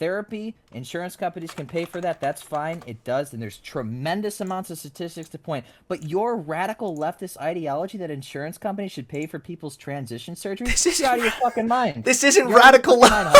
therapy, insurance companies can pay for that. That's fine. It does. And there's tremendous amounts of statistics to point. But your radical leftist ideology that insurance companies should pay for people's transition surgery, you're out of your fucking mind. This isn't radical left.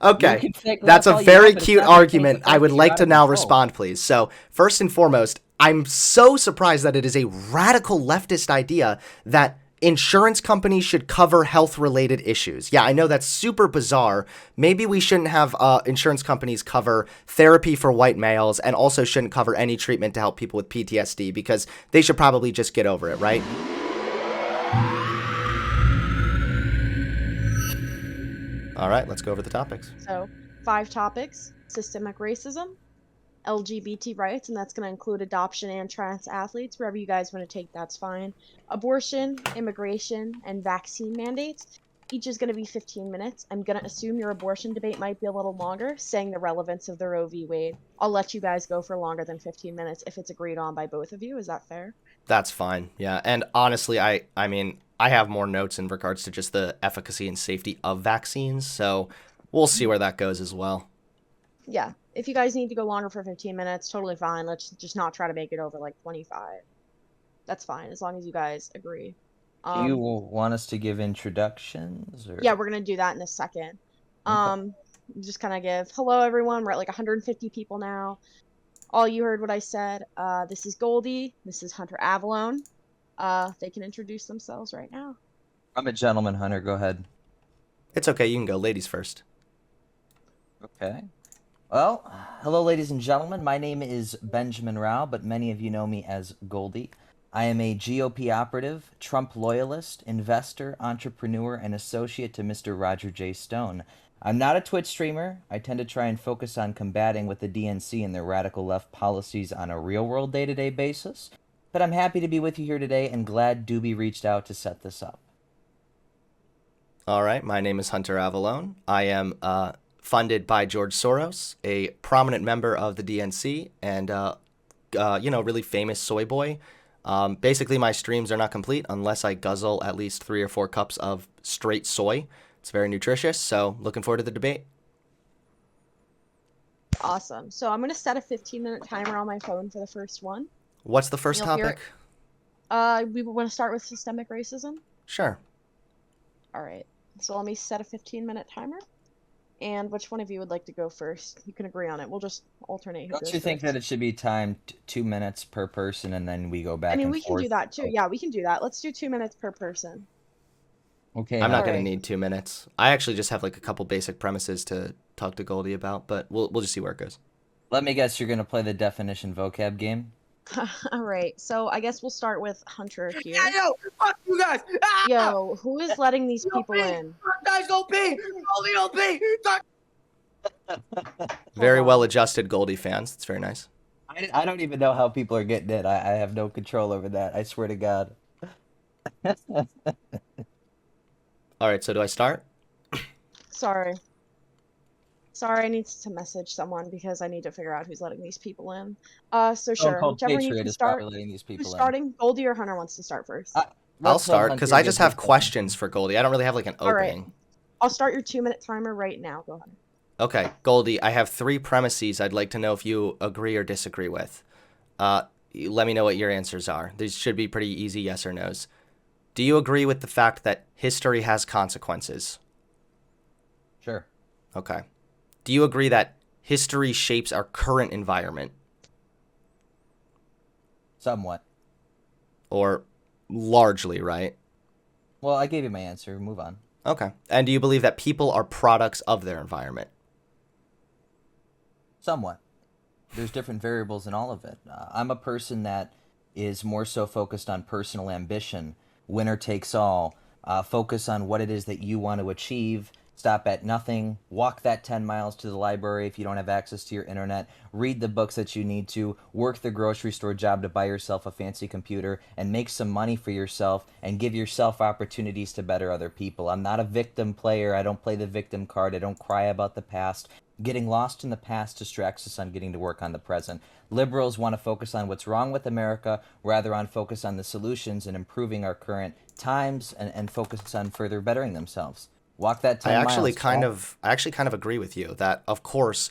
Okay, that's a very cute argument. I would like to now respond, please. So, first and foremost, I'm so surprised that it is a radical leftist idea that insurance companies should cover health-related issues. Yeah, I know that's super bizarre. Maybe we shouldn't have insurance companies cover therapy for white males and also shouldn't cover any treatment to help people with PTSD because they should probably just get over it, right? All right, let's go over the topics. So, 5 topics: systemic racism, LGBT rights, and that's going to include adoption and trans athletes. Wherever you guys want to take, that's fine. Abortion, immigration, and vaccine mandates. Each is going to be 15 minutes. I'm going to assume your abortion debate might be a little longer, saying the relevance of the Roe v. Wade. I'll let you guys go for longer than 15 minutes if it's agreed on by both of you. Is that fair? That's fine, yeah. And honestly, I mean, I have more notes in regards to just the efficacy and safety of vaccines, so we'll see where that goes as well. Yeah. If you guys need to go longer for 15 minutes, totally fine. Let's just not try to make it over like 25. That's fine, as long as you guys agree. Do you want us to give introductions? Or? Yeah, we're going to do that in a second. Okay. Just kind of give, hello everyone, we're at like 150 people now. All you heard what I said. This is Goldie. This is Hunter Avallone. They can introduce themselves right now. I'm a gentleman, Hunter. Go ahead. It's okay. You can go. Ladies first. Okay. Well, hello, ladies and gentlemen. My name is Benjamin Rao, but many of you know me as Goldie. I am a GOP operative, Trump loyalist, investor, entrepreneur, and associate to Mr. Roger J. Stone. I'm not a Twitch streamer. I tend to try and focus on combating with the DNC and their radical left policies on a real-world day-to-day basis. But I'm happy to be with you here today and glad Doobie reached out to set this up. All right. My name is Hunter Avallone. I am funded by George Soros, a prominent member of the DNC and, really famous soy boy. Basically, my streams are not complete unless I guzzle at least 3 or 4 cups of straight soy. It's very nutritious, so looking forward to the debate. Awesome. So I'm going to set a 15-minute timer on my phone for the first one. What's the first topic? We want to start with systemic racism. Sure. All right. So let me set a 15-minute timer. And which one of you would like to go first? You can agree on it. We'll just alternate. Don't you think that it should be timed 2 minutes per person and then we go back and forth? I mean, we can do that too. Yeah, we can do that. Let's do 2 minutes per person. Okay. I'm not going to need 2 minutes. I actually just have like a couple basic premises to talk to Goldie about, but we'll just see where it goes. Let me guess, you're going to play the definition vocab game? All right. So I guess we'll start with Hunter here. Yeah, yo, fuck you guys. Ah! Yo, who is letting these people in? Guys, don't be. Only Very well-adjusted Goldie fans. It's very nice. I don't even know how people are getting in. I have no control over that. I swear to God. All right, so do I start? Sorry, I need to message someone because I need to figure out who's letting these people in. So sure, whichever you can start. Who's starting? Goldie or Hunter wants to start first? I'll start because I just have questions for Goldie. I don't really have like an opening. All right. I'll start your 2-minute timer right now. Go ahead. Okay, Goldie, I have 3 premises I'd like to know if you agree or disagree with. Let me know what your answers are. These should be pretty easy yes or no's. Do you agree with the fact that history has consequences? Sure. Okay. Do you agree that history shapes our current environment? Somewhat. Or largely, right? Well, I gave you my answer. Move on. Okay. And do you believe that people are products of their environment? Somewhat. There's different variables in all of it. I'm a person that is more so focused on personal ambition, winner takes all, focus on what it is that you want to achieve, stop at nothing, walk that 10 miles to the library if you don't have access to your internet, read the books that you need to, work the grocery store job to buy yourself a fancy computer, and make some money for yourself and give yourself opportunities to better other people. I'm not a victim player. I don't play the victim card. I don't cry about the past. Getting lost in the past distracts us on getting to work on the present. Liberals want to focus on what's wrong with America rather on focus on the solutions and improving our current times and focus on further bettering themselves. Walk that I 10 actually miles. kind Jack. of, I actually kind of agree with you that, of course,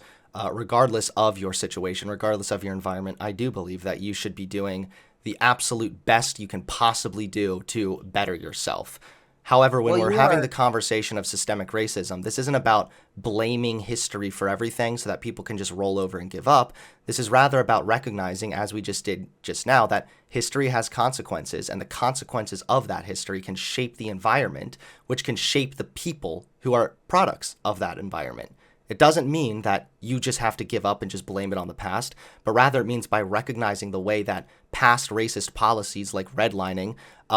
regardless of your situation, regardless of your environment, I do believe that you should be doing the absolute best you can possibly do to better yourself. However, when Well, we're you having the are. conversation of systemic racism, this isn't about blaming history for everything so that people can just roll over and give up. This is rather about recognizing, as we just did just now, that history has consequences, and the consequences of that history can shape the environment, which can shape the people who are products of that environment. It doesn't mean that you just have to give up and just blame it on the past, but rather it means by recognizing the way that past racist policies like redlining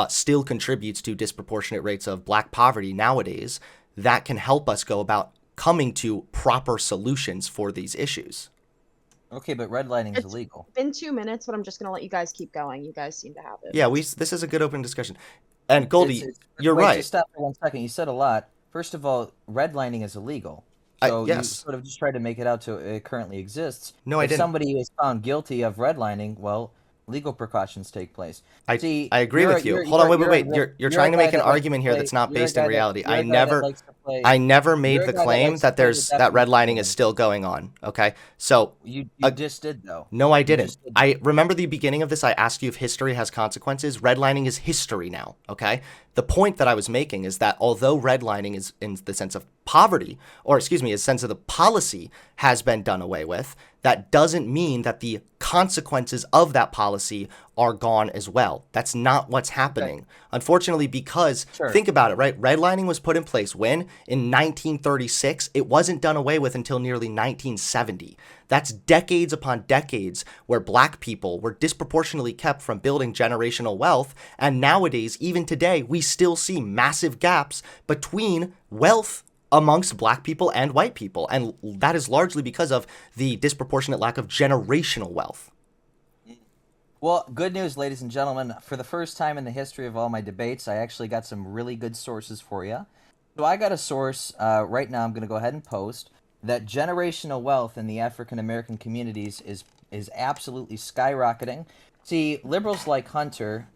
still contributes to disproportionate rates of black poverty nowadays, that can help us go about coming to proper solutions for these issues. Okay, but redlining is It's illegal. been 2 minutes, but I'm just gonna let you guys keep going. You guys seem to have it. Yeah, this is a good open discussion. And It's, Goldie, it's you're wait, right. just stop for 1 second. You said a lot. First of all, redlining is illegal. So you Yes. sort of just tried to make it out to it currently exists. No, I If didn't. somebody is found guilty of redlining, well, legal precautions take place. I See, I agree with you. Hold on, wait, wait, wait. You're you're a trying to guy make an that likes to argument here play. that's not You're a based in guy that reality. you're a guy that likes to play. I never made You're a the guy that claim likes to that play the that definition redlining is game. still going on. Okay, so You uh, just did though. no, I You didn't. just did. I remember the beginning of this. I asked you if history has consequences. Redlining is history now. Okay, the point that I was making is that although redlining is in the sense of poverty, or excuse me, a sense of the policy has been done away with, that doesn't mean that the consequences of that policy are gone as well. That's not what's Okay, happening. Unfortunately, because sure. think about it, right? Redlining was put in place when? In 1936. It wasn't done away with until nearly 1970. That's decades upon decades where black people were disproportionately kept from building generational wealth. And nowadays, even today, we still see massive gaps between wealth amongst black people and white people. And that is largely because of the disproportionate lack of generational wealth. Well, good news, ladies and gentlemen. For the first time in the history of all my debates, I actually got some really good sources for you. So I got a source right now. I'm going to go ahead and post that generational wealth in the African American communities is absolutely skyrocketing. See, liberals like Hunter,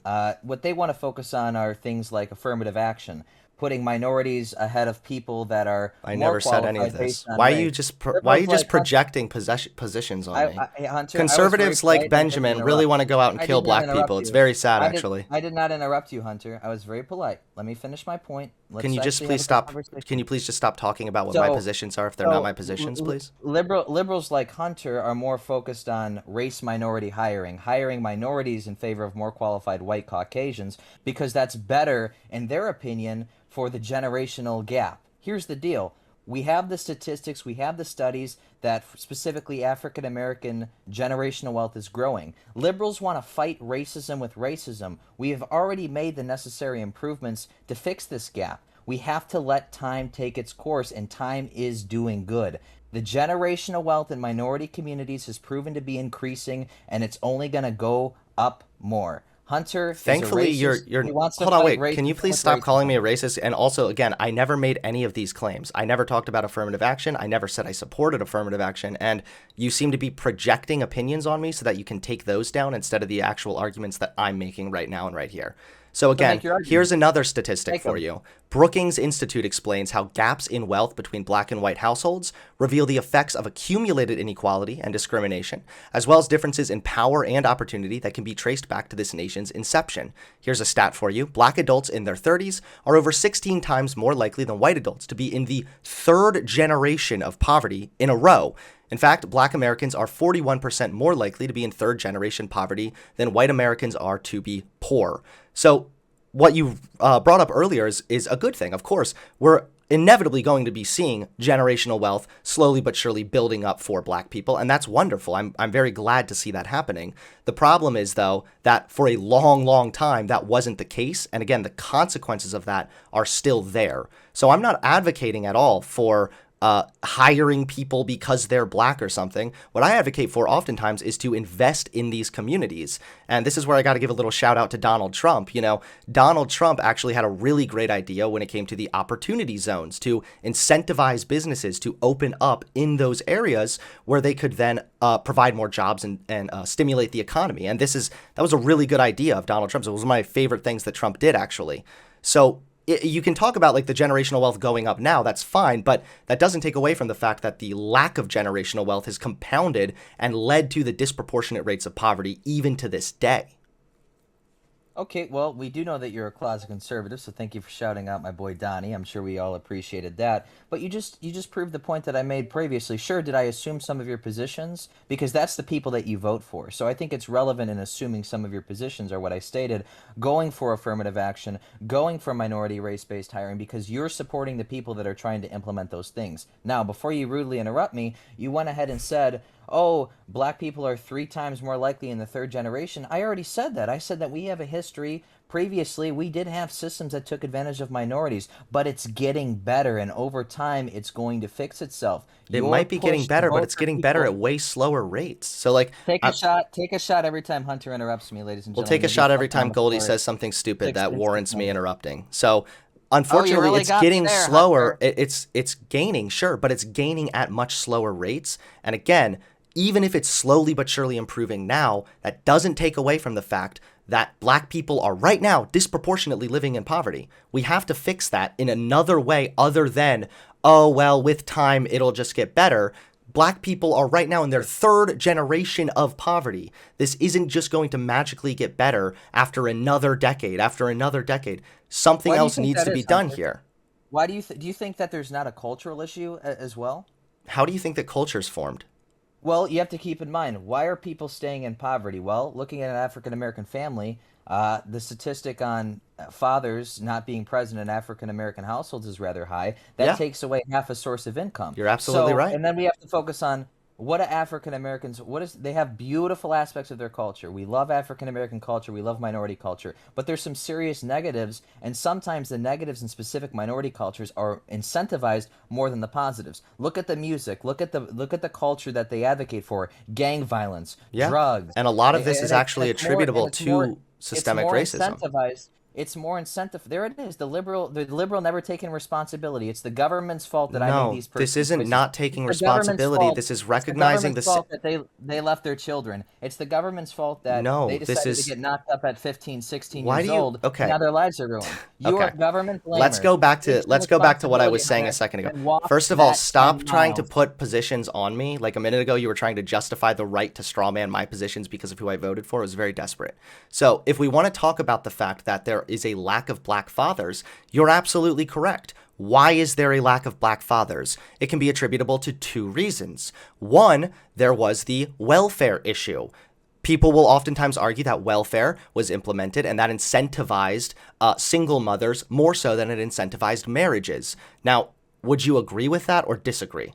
what they want to focus on are things like affirmative action, putting minorities ahead of people that are I more never said any of qualified this. based on Why are you race. just Liberals like Hunter, projecting positions on me? Hey, Hunter, I was very Conservatives like polite. I didn't Benjamin really interrupt. want to go out and I kill did not black people. interrupt It's you. very sad, actually. I did not interrupt you, Hunter. I was very polite. Let me finish my point. Can Let's you just actually have please a good stop? Can conversation. you please just stop talking about what my So, positions are if they're not so my positions, please? liberals like Hunter are more focused on race minority hiring, hiring minorities in favor of more qualified white Caucasians because that's better, in their opinion, for the generational gap. Here's the deal. We have the statistics, we have the studies that specifically African American generational wealth is growing. Liberals want to fight racism with racism. We have already made the necessary improvements to fix this gap. We have to let time take its course, and time is doing good. The generational wealth in minority communities has proven to be increasing, and it's only going to go up more. Hunter is a Thankfully, racist. He wants to hold on, fight wait. Can you racism please with stop calling me racism. a racist? And also, again, I never made any of these claims. I never talked about affirmative action. I never said I supported affirmative action. And you seem to be projecting opinions on me so that you can take those down instead of the actual arguments that I'm making right now and right here. So So again, make your here's arguments. another statistic Make for them. you. Brookings Institute explains how gaps in wealth between black and white households reveal the effects of accumulated inequality and discrimination, as well as differences in power and opportunity that can be traced back to this nation's inception. Here's a stat for you. Black adults in their 30s are over 16 times more likely than white adults to be in the third generation of poverty in a row. In fact, black Americans are 41% more likely to be in third generation poverty than white Americans are to be poor. So what you brought up earlier is a good thing. Of course, we're inevitably going to be seeing generational wealth slowly but surely building up for black people, and that's wonderful. I'm very glad to see that happening. The problem is, though, that for a long, long time, that wasn't the case. And again, the consequences of that are still there. So I'm not advocating at all for hiring people because they're black or something. What I advocate for oftentimes is to invest in these communities. And this is where I got to give a little shout out to Donald Trump. You know, Donald Trump actually had a really great idea when it came to the opportunity zones to incentivize businesses to open up in those areas where they could then provide more jobs and stimulate the economy. And that was a really good idea of Donald Trump's. It was one of my favorite things that Trump did, actually. So you can talk about like the generational wealth going up now, that's fine, but that doesn't take away from the fact that the lack of generational wealth has compounded and led to the disproportionate rates of poverty even to this day. Okay, well, we do know that you're a closet conservative, so thank you for shouting out my boy Donnie. I'm sure we all appreciated that. But you just proved the point that I made previously. Sure, did I assume some of your positions? Because that's the people that you vote for. So I think it's relevant in assuming some of your positions are what I stated, going for affirmative action, going for minority race-based hiring, because you're supporting the people that are trying to implement those things. Now, before you rudely interrupt me, you went ahead and said, oh, black people are 3 times more likely in the third generation. I already said that. I said that we have a history. Previously, we did have systems that took advantage of minorities, but it's getting better, and over time, it's going to fix itself. It Your might be getting push to better, but vote it's for getting better people. at way slower rates. So like, Take a shot. Take a shot every time Hunter interrupts me, ladies and we'll gentlemen. take a You'll be shot every fucking on time the Goldie floor at says something stupid that 6:60 warrants me tonight. interrupting. So Oh, you unfortunately, really it's got me getting there, slower. Hunter. It's gaining, sure, but it's gaining at much slower rates. And again, even if it's slowly but surely improving now, that doesn't take away from the fact that black people are right now disproportionately living in poverty. We have to fix that in another way other than, oh, well, with time, it'll just get better. Black people are right now in their 3rd generation of poverty. This isn't just going to magically get better after another decade, after another decade. Something Why do you else think needs that to be is, done Hunter? here. Why do you think that there's not a cultural issue as well? How do you think that culture's formed? Well, you have to keep in mind, why are people staying in poverty? Well, looking at an African American family, the statistic on fathers not being present in African American households is rather high. That Yeah, takes away half a source of income. you're absolutely So, right. and then we have to focus on what do African Americans, they have beautiful aspects of their culture. We love African American culture, we love minority culture, but there's some serious negatives, and sometimes the negatives in specific minority cultures are incentivized more than the positives. Look at the music, look at the culture that they advocate for, gang violence, Yeah. drugs. And a lot of this And is it's actually it's more and attributable to it's systemic more racism. incentivized. It's more incentive. There it is. The liberal never taking responsibility. It's the government's fault that I made No, these this personal isn't choices. not taking It's the government's responsibility. fault. This is It's the recognizing government's the. fault that they left their children. It's the government's fault that they No, this decided to is. get knocked up at 15, 16 Why years do you? old, and Okay. now their lives are ruined. You are Okay. government Let's blamers. go back Take to some let's go back to what I responsibility, was saying a Hunter, second ago. and walk First of all, that stop 10 trying to miles. put positions on me. Like a minute ago, you were trying to justify the right to strawman my positions because of who I voted for. It was very desperate. So, if we want to talk about the fact that there is a lack of black fathers, you're absolutely correct. Why is there a lack of black fathers? It can be attributable to 2 reasons. One, there was the welfare issue. People will oftentimes argue that welfare was implemented and that incentivized single mothers more so than it incentivized marriages. Now, would you agree with that or disagree?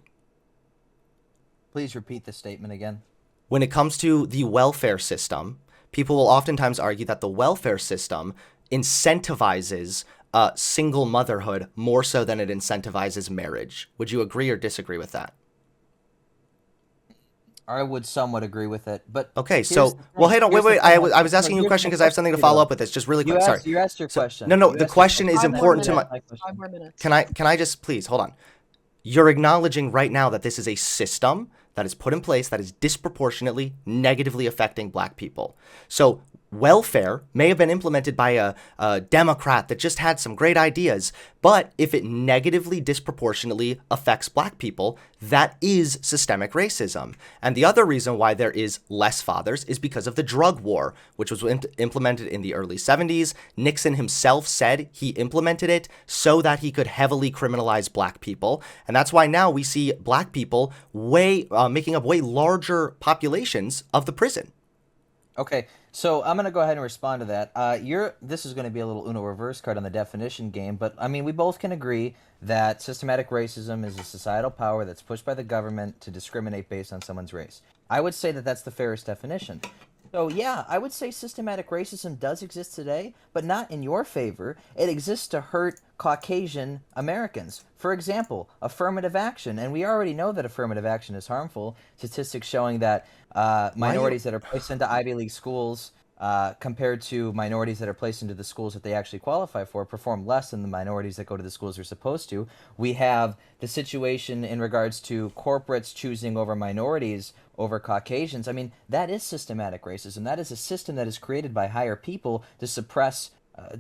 Please repeat the statement again. When it comes to the welfare system, people will oftentimes argue that the welfare system incentivizes single motherhood more so than it incentivizes marriage. Would you agree or disagree with that? I would somewhat agree with it, but Okay, here's so, the well, thing. hold on, Here's the wait. thing. I was No, asking you a here's question my because I have question something to to you follow though. up with this, just really You quick. Sorry. asked your So, question. no, You the asked your question is question. 5 more important to minutes. my. My question. 5 more minutes. Can I just please hold on? You're acknowledging right now that this is a system that is put in place that is disproportionately negatively affecting black people. So welfare may have been implemented by a Democrat that just had some great ideas, but if it negatively disproportionately affects black people, that is systemic racism. And the other reason why there is less fathers is because of the drug war, which was implemented in the early 70s. Nixon himself said he implemented it so that he could heavily criminalize black people. And that's why now we see black people making up way larger populations of the prison. Okay, so I'm gonna go ahead and respond to that. This is gonna be a little Uno reverse card on the definition game, but I mean we both can agree that systematic racism is a societal power that's pushed by the government to discriminate based on someone's race. I would say that that's the fairest definition. So yeah, I would say systematic racism does exist today, but not in your favor. It exists to hurt Caucasian Americans. For example, affirmative action, and we already know that affirmative action is harmful. Statistics showing that minorities that are placed into Ivy League schools compared to minorities that are placed into the schools that they actually qualify for perform less than the minorities that go to the schools they're supposed to. We have the situation in regards to corporates choosing over minorities over Caucasians. I mean, that is systematic racism. That is a system that is created by higher people to suppress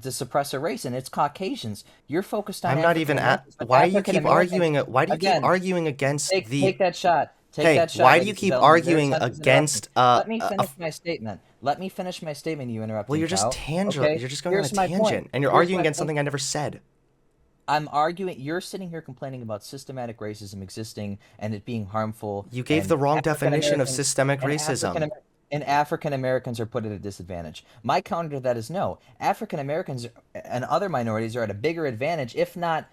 to suppress a race, and it's Caucasians. You're focused on I'm not African even at. Americans, but Why do you African keep Americans, arguing? Why do you keep again, arguing against the? take that shot. Take Hey, that shot, why do you ladies and keep gentlemen. There's arguing Hunter's interrupting. against Let me finish my statement. Let me finish my statement, you Well, interrupting you're just cow. tangent. Okay? You're just going on a Here's my point. tangent, and you're Here's arguing my against point. something I never said. I'm arguing. You're sitting here complaining about systematic racism existing and it being harmful, You gave and the wrong African definition of Americans systemic and African racism. Amer- and African Americans are put at a disadvantage. My counter to that is no. African Americans and other minorities are at a bigger advantage, if not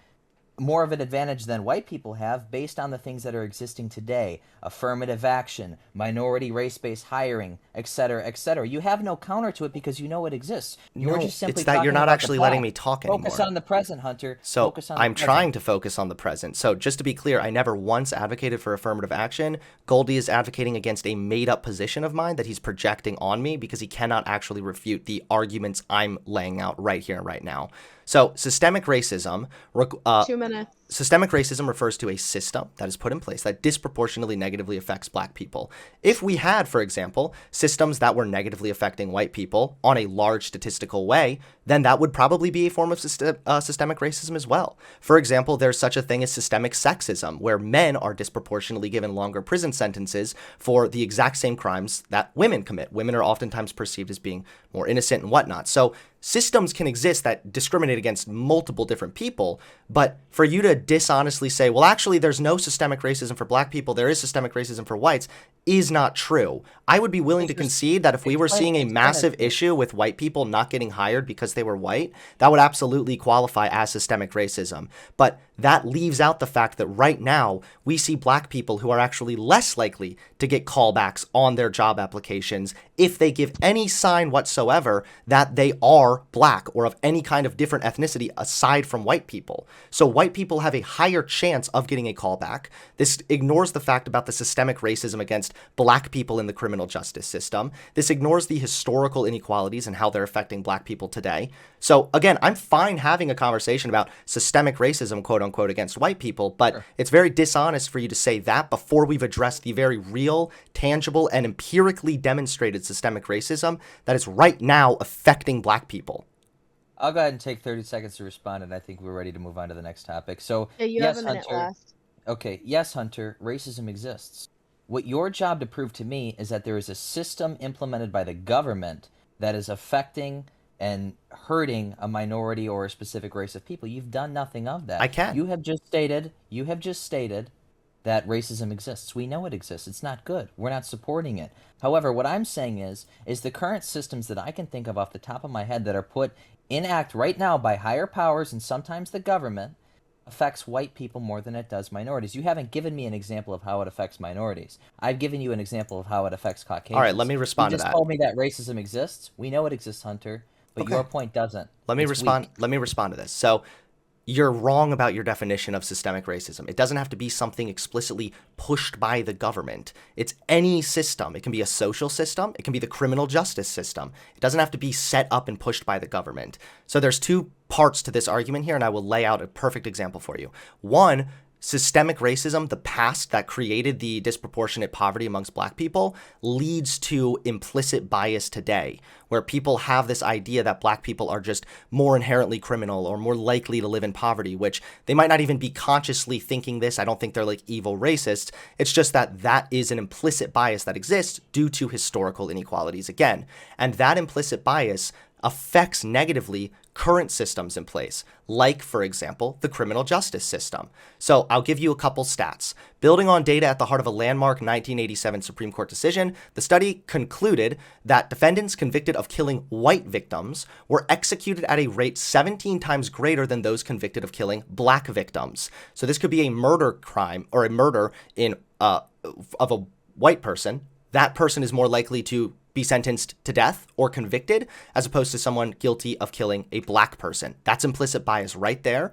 more of an advantage than white people have, based on the things that are existing today: affirmative action, minority race-based hiring, etc., etc. You have no counter to it because you know it exists. You're No, just simply it's that you're talking not about the actually letting past. me talk Focus anymore. on the present, Hunter. So Focus on the I'm present. trying to focus on the present. So just to be clear, I never once advocated for affirmative action. Goldie is advocating against a made-up position of mine that he's projecting on me because he cannot actually refute the arguments I'm laying out right here and right now. So systemic racism, 2 minutes. systemic racism refers to a system that is put in place that disproportionately negatively affects black people. If we had, for example, systems that were negatively affecting white people on a large statistical way, then that would probably be a form of systemic racism as well. For example, there's such a thing as systemic sexism, where men are disproportionately given longer prison sentences for the exact same crimes that women commit. Women are oftentimes perceived as being more innocent and whatnot. So systems can exist that discriminate against multiple different people, but for you to dishonestly say, well, actually, there's no systemic racism for black people, there is systemic racism for whites, is not true. I would be willing to concede that if we were seeing a massive issue with white people not getting hired because they were white, that would absolutely qualify as systemic racism. But that leaves out the fact that right now we see black people who are actually less likely to get callbacks on their job applications if they give any sign whatsoever that they are black or of any kind of different ethnicity aside from white people. So white people have a higher chance of getting a callback. This ignores the fact about the systemic racism against black people in the criminal justice system. This ignores the historical inequalities and how they're affecting black people today. So again, I'm fine having a conversation about systemic racism, quote unquote, against white people, but Sure. it's very dishonest for you to say that before we've addressed the very real, tangible, and empirically demonstrated systemic racism that is right now affecting black people. I'll go ahead and take 30 seconds to respond, and I think we're ready to move on to the next topic. So, Yeah, you yes, have a minute Hunter. left. Okay, yes, Hunter, racism exists. What your job to prove to me is that there is a system implemented by the government that is affecting and hurting a minority or a specific race of people. You've done nothing of that. I can. You have just stated that racism exists. We know it exists. It's not good. We're not supporting it. However, what I'm saying is the current systems that I can think of off the top of my head that are put in act right now by higher powers and sometimes the government affects white people more than it does minorities. You haven't given me an example of how it affects minorities. I've given you an example of how it affects Caucasians. All right, let me respond You to just that. told me that racism exists. We know it exists, Hunter, but Okay. your point doesn't. Let me It's respond. weak. Let me respond to this. So you're wrong about your definition of systemic racism. It doesn't have to be something explicitly pushed by the government. It's any system. It can be a social system. It can be the criminal justice system. It doesn't have to be set up and pushed by the government. So there's two parts to this argument here, and I will lay out a perfect example for you. One, systemic racism, the past that created the disproportionate poverty amongst black people, leads to implicit bias today, where people have this idea that black people are just more inherently criminal or more likely to live in poverty, which they might not even be consciously thinking this. I don't think they're like evil racists. It's just that that is an implicit bias that exists due to historical inequalities again. And that implicit bias affects negatively current systems in place, like, for example, the criminal justice system. So I'll give you a couple stats. Building on data at the heart of a landmark 1987 Supreme Court decision, the study concluded that defendants convicted of killing white victims were executed at a rate 17 times greater than those convicted of killing black victims. So this could be a murder crime or a murder of a white person. That person is more likely to be sentenced to death or convicted as opposed to someone guilty of killing a black person. That's implicit bias right there.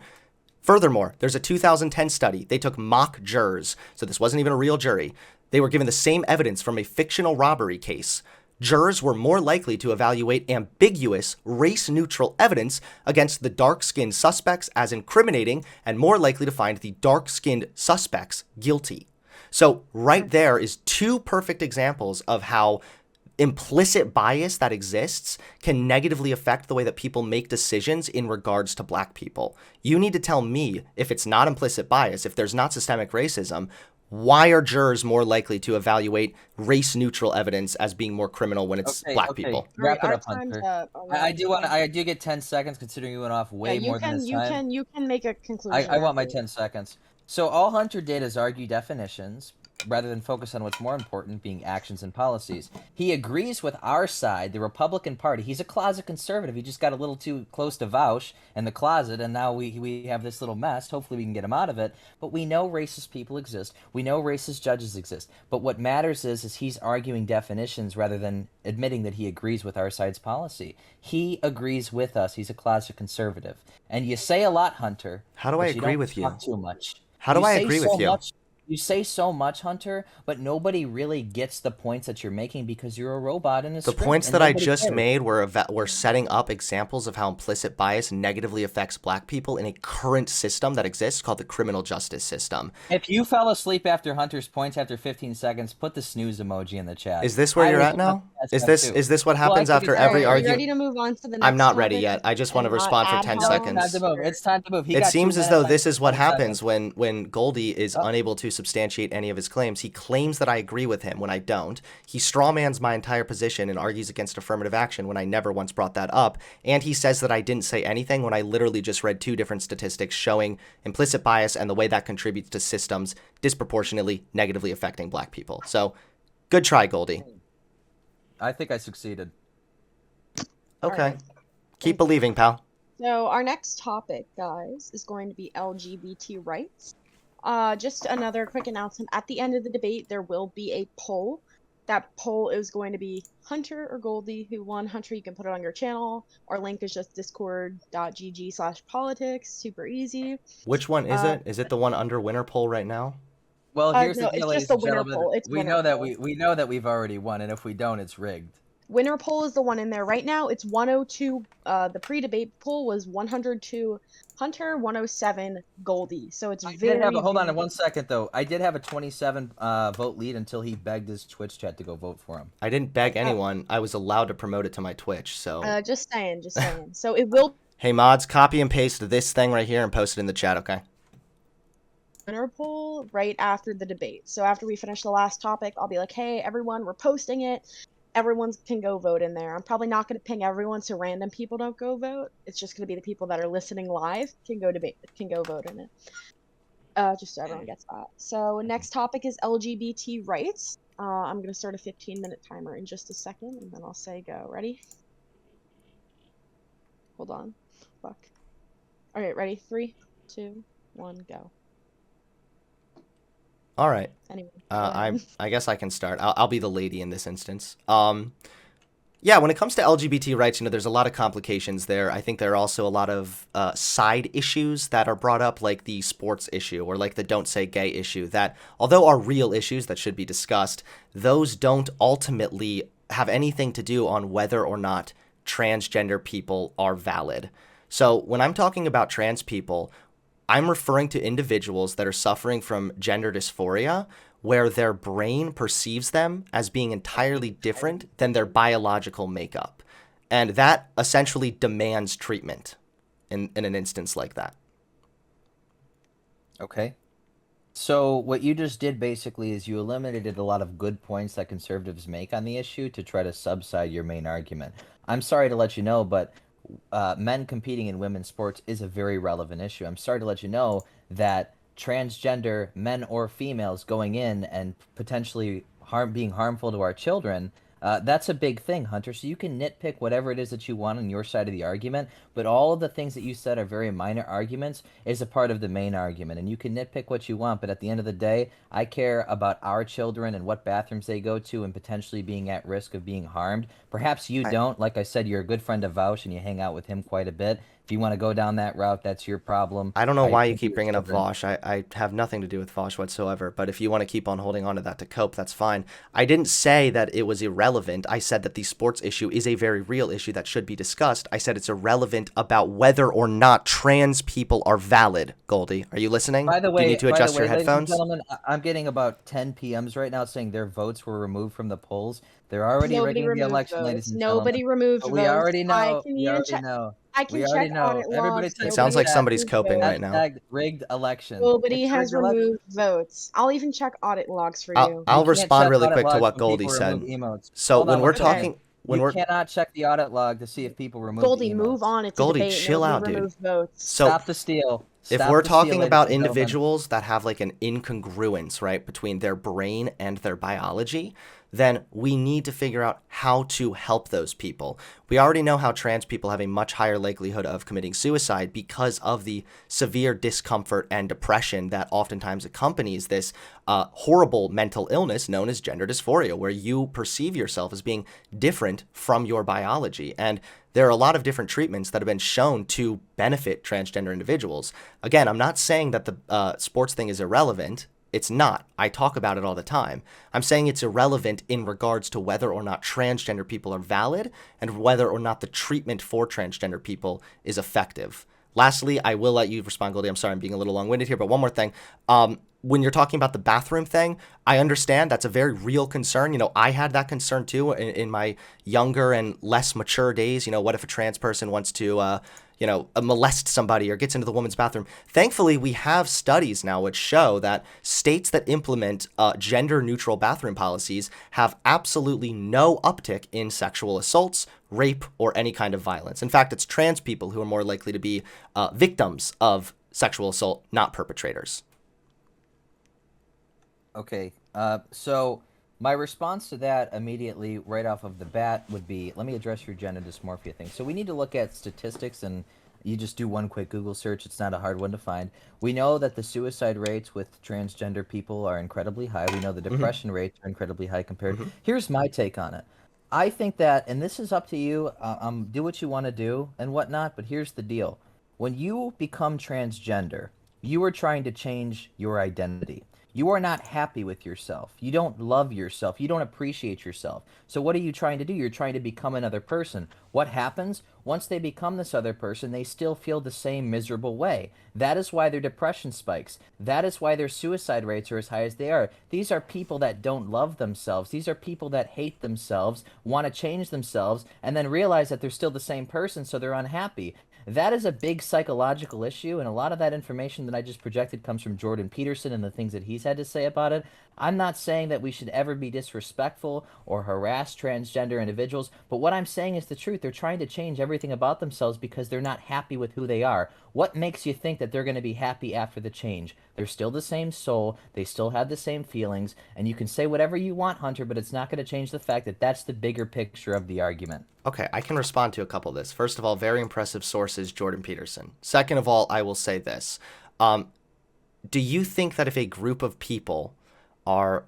Furthermore, there's a 2010 study. They took mock jurors, so this wasn't even a real jury. They were given the same evidence from a fictional robbery case. Jurors were more likely to evaluate ambiguous, race-neutral evidence against the dark-skinned suspects as incriminating and more likely to find the dark-skinned suspects guilty. So right there is two perfect examples of how implicit bias that exists can negatively affect the way that people make decisions in regards to black people. You need to tell me, if it's not implicit bias, if there's not systemic racism, why are jurors more likely to evaluate race-neutral evidence as being more criminal when it's black people? Wrap it Our up, time's Hunter. up. I do get 10 seconds considering you went off way Yeah, more than this time. you can make a conclusion. I want my after. 10 seconds. So all Hunter did is argue definitions rather than focus on what's more important, being actions and policies. He agrees with our side, the Republican Party. He's a closet conservative. He just got a little too close to Vaush in the closet, and now we have this little mess. Hopefully we can get him out of it. But we know racist people exist. We know racist judges exist. But what matters is he's arguing definitions rather than admitting that he agrees with our side's policy. He agrees with us. He's a closet conservative. And you say a lot, Hunter. How do I but agree don't with you? talk too much. How do I agree with you? You say so much, Hunter, but nobody really gets the points that you're making because you're a robot in a The script, points and that I nobody just cares. made were setting up examples of how implicit bias negatively affects black people in a current system that exists called the criminal justice system. If you fell asleep after Hunter's points after 15 seconds, put the snooze emoji in the chat. Is this where you're at now? Is this what happens after every Are you argument? ready to move on to the next I'm not ready topic yet. I just want to and not respond for ad 10 hoc? seconds. It's time to move. It's time to move. It seems as though this is what happens when. when Goldie is unable to substantiate any of his claims. He claims that I agree with him when I don't. He strawmans my entire position and argues against affirmative action when I never once brought that up. And he says that I didn't say anything when I literally just read 2 different statistics showing implicit bias and the way that contributes to systems disproportionately negatively affecting black people. So, good try, Goldie. I think I succeeded. Okay. Alright. Keep believing, pal. So our next topic, guys, is going to be LGBT rights. Just another quick announcement. At the end of the debate, there will be a poll. That poll is going to be Hunter or Goldie who won. Hunter, you can put it on your channel. Our link is just discord.gg/politics. Super easy. Which one is it? Is it the one under winner poll right now? Well, here's No, the it's deal, just ladies the and winner gentlemen. poll. It's We winner know that poll. we know that we've already won, and if we don't, it's rigged. Winner poll is the one in there. Right now, it's 102. The pre-debate poll was 102 Hunter, 107 Goldie. So it's very. Hold on 1 second, though. I did have a 27 vote lead until he begged his Twitch chat to go vote for him. I didn't beg anyone. I was allowed to promote it to my Twitch, so... Just saying. So it will Hey, mods, copy and paste this thing right here and post it in the chat, okay? winner poll right after the debate. So after we finish the last topic, I'll be like, hey, everyone, we're posting it. Everyone can go vote in there. I'm probably not going to ping everyone so random people don't go vote. It's just going to be the people that are listening live can go vote in it. Just so everyone gets that. So next topic is LGBT rights. I'm going to start a 15-minute timer in just a second, and then I'll say go. Ready? Hold on. Fuck. Okay, ready? 3, 2, 1, go. All right. Anyway. I guess I can start. I'll be the lady in this instance. Yeah, when it comes to LGBT rights, there's a lot of complications there. I think there are also a lot of side issues that are brought up, like the sports issue or like the don't say gay issue, that although are real issues that should be discussed, those don't ultimately have anything to do on whether or not transgender people are valid. So when I'm talking about trans people, I'm referring to individuals that are suffering from gender dysphoria, where their brain perceives them as being entirely different than their biological makeup. And that essentially demands treatment in an instance like that. Okay. So what you just did basically is you eliminated a lot of good points that conservatives make on the issue to try to subside your main argument. I'm sorry to let you know, but men competing in women's sports is a very relevant issue. I'm sorry to let you know that transgender men or females going in and potentially being harmful to our children, that's a big thing, Hunter. So you can nitpick whatever it is that you want on your side of the argument, but all of the things that you said are very minor arguments is a part of the main argument. And you can nitpick what you want, but at the end of the day, I care about our children and what bathrooms they go to and potentially being at risk of being harmed. Perhaps you don't. Like I said, you're a good friend of Vaush and you hang out with him quite a bit. If you want to go down that route, that's your problem. I don't know why you think keep bringing up children. Vosh. I have nothing to do with Vosh whatsoever, but if you want to keep on holding on to that to cope, that's fine. I didn't say that it was irrelevant. I said that the sports issue is a very real issue that should be discussed. I said it's irrelevant about whether or not trans people are valid, Goldie. Are you listening? By the Do you need way, to by the adjust your way, ladies and headphones? gentlemen, I'm getting about 10 PMs right now saying their votes were removed from the polls. They're already Nobody rigging the removed election, ladies votes. and gentlemen. Nobody removed But we votes. already I know. can We even already check. know. I can We check already know. audit Everybody logs. It type in sounds Nobody the like has chat. somebody's removed coping right votes. now. Hashtag rigged election. Nobody It's rigged has election. removed votes. I'll even check audit logs for I'll, you. You I'll can't respond check really audit quick to logs what when Goldie people remove said. emotes. So Hold when on we're one Okay. second. talking, when You we're cannot check the audit log to see if people removed Goldie, move emotes. on. It's a Goldie, debate. chill Nobody out, dude. removed votes. So Stop the steal. if Stop we're the steal, talking ladies about and gentlemen. individuals that have like an incongruence, right, between their brain and their biology, then we need to figure out how to help those people. We already know how trans people have a much higher likelihood of committing suicide because of the severe discomfort and depression that oftentimes accompanies this horrible mental illness known as gender dysphoria, where you perceive yourself as being different from your biology. And there are a lot of different treatments that have been shown to benefit transgender individuals. Again, I'm not saying that the sports thing is irrelevant. It's not. I talk about it all the time. I'm saying it's irrelevant in regards to whether or not transgender people are valid and whether or not the treatment for transgender people is effective. Lastly, I will let you respond, Goldie. I'm sorry I'm being a little long-winded here, but one more thing. When you're talking about the bathroom thing, I understand that's a very real concern. You know, I had that concern too in my younger and less mature days. You know, what if a trans person wants to molest somebody or gets into the woman's bathroom? Thankfully, we have studies now which show that states that implement gender neutral bathroom policies have absolutely no uptick in sexual assaults, rape, or any kind of violence. In fact, it's trans people who are more likely to be victims of sexual assault, not perpetrators. Okay. So my response to that immediately, right off of the bat, would be, let me address your gender dysmorphia thing. So we need to look at statistics, and you just do one quick Google search. It's not a hard one to find. We know that the suicide rates with transgender people are incredibly high. We know the depression rates are incredibly high compared. Here's my take on it. I think that, and this is up to you, do what you want to do and whatnot, but here's the deal. When you become transgender, you are trying to change your identity. You are not happy with yourself. You don't love yourself. You don't appreciate yourself. So what are you trying to do? You're trying to become another person. What happens? Once they become this other person, they still feel the same miserable way. That is why their depression spikes. That is why their suicide rates are as high as they are. These are people that don't love themselves. These are people that hate themselves, want to change themselves, and then realize that they're still the same person, so they're unhappy. That is a big psychological issue, and a lot of that information that I just projected comes from Jordan Peterson and the things that he's had to say about it. I'm not saying that we should ever be disrespectful or harass transgender individuals, but what I'm saying is the truth. They're trying to change everything about themselves because they're not happy with who they are. What makes you think that they're going to be happy after the change? They're still the same soul, they still have the same feelings, and you can say whatever you want, Hunter, but it's not going to change the fact that that's the bigger picture of the argument. Okay, I can respond to a couple of this. First of all, very impressive sources, Jordan Peterson. Second of all, I will say this. Do you think that if a group of people are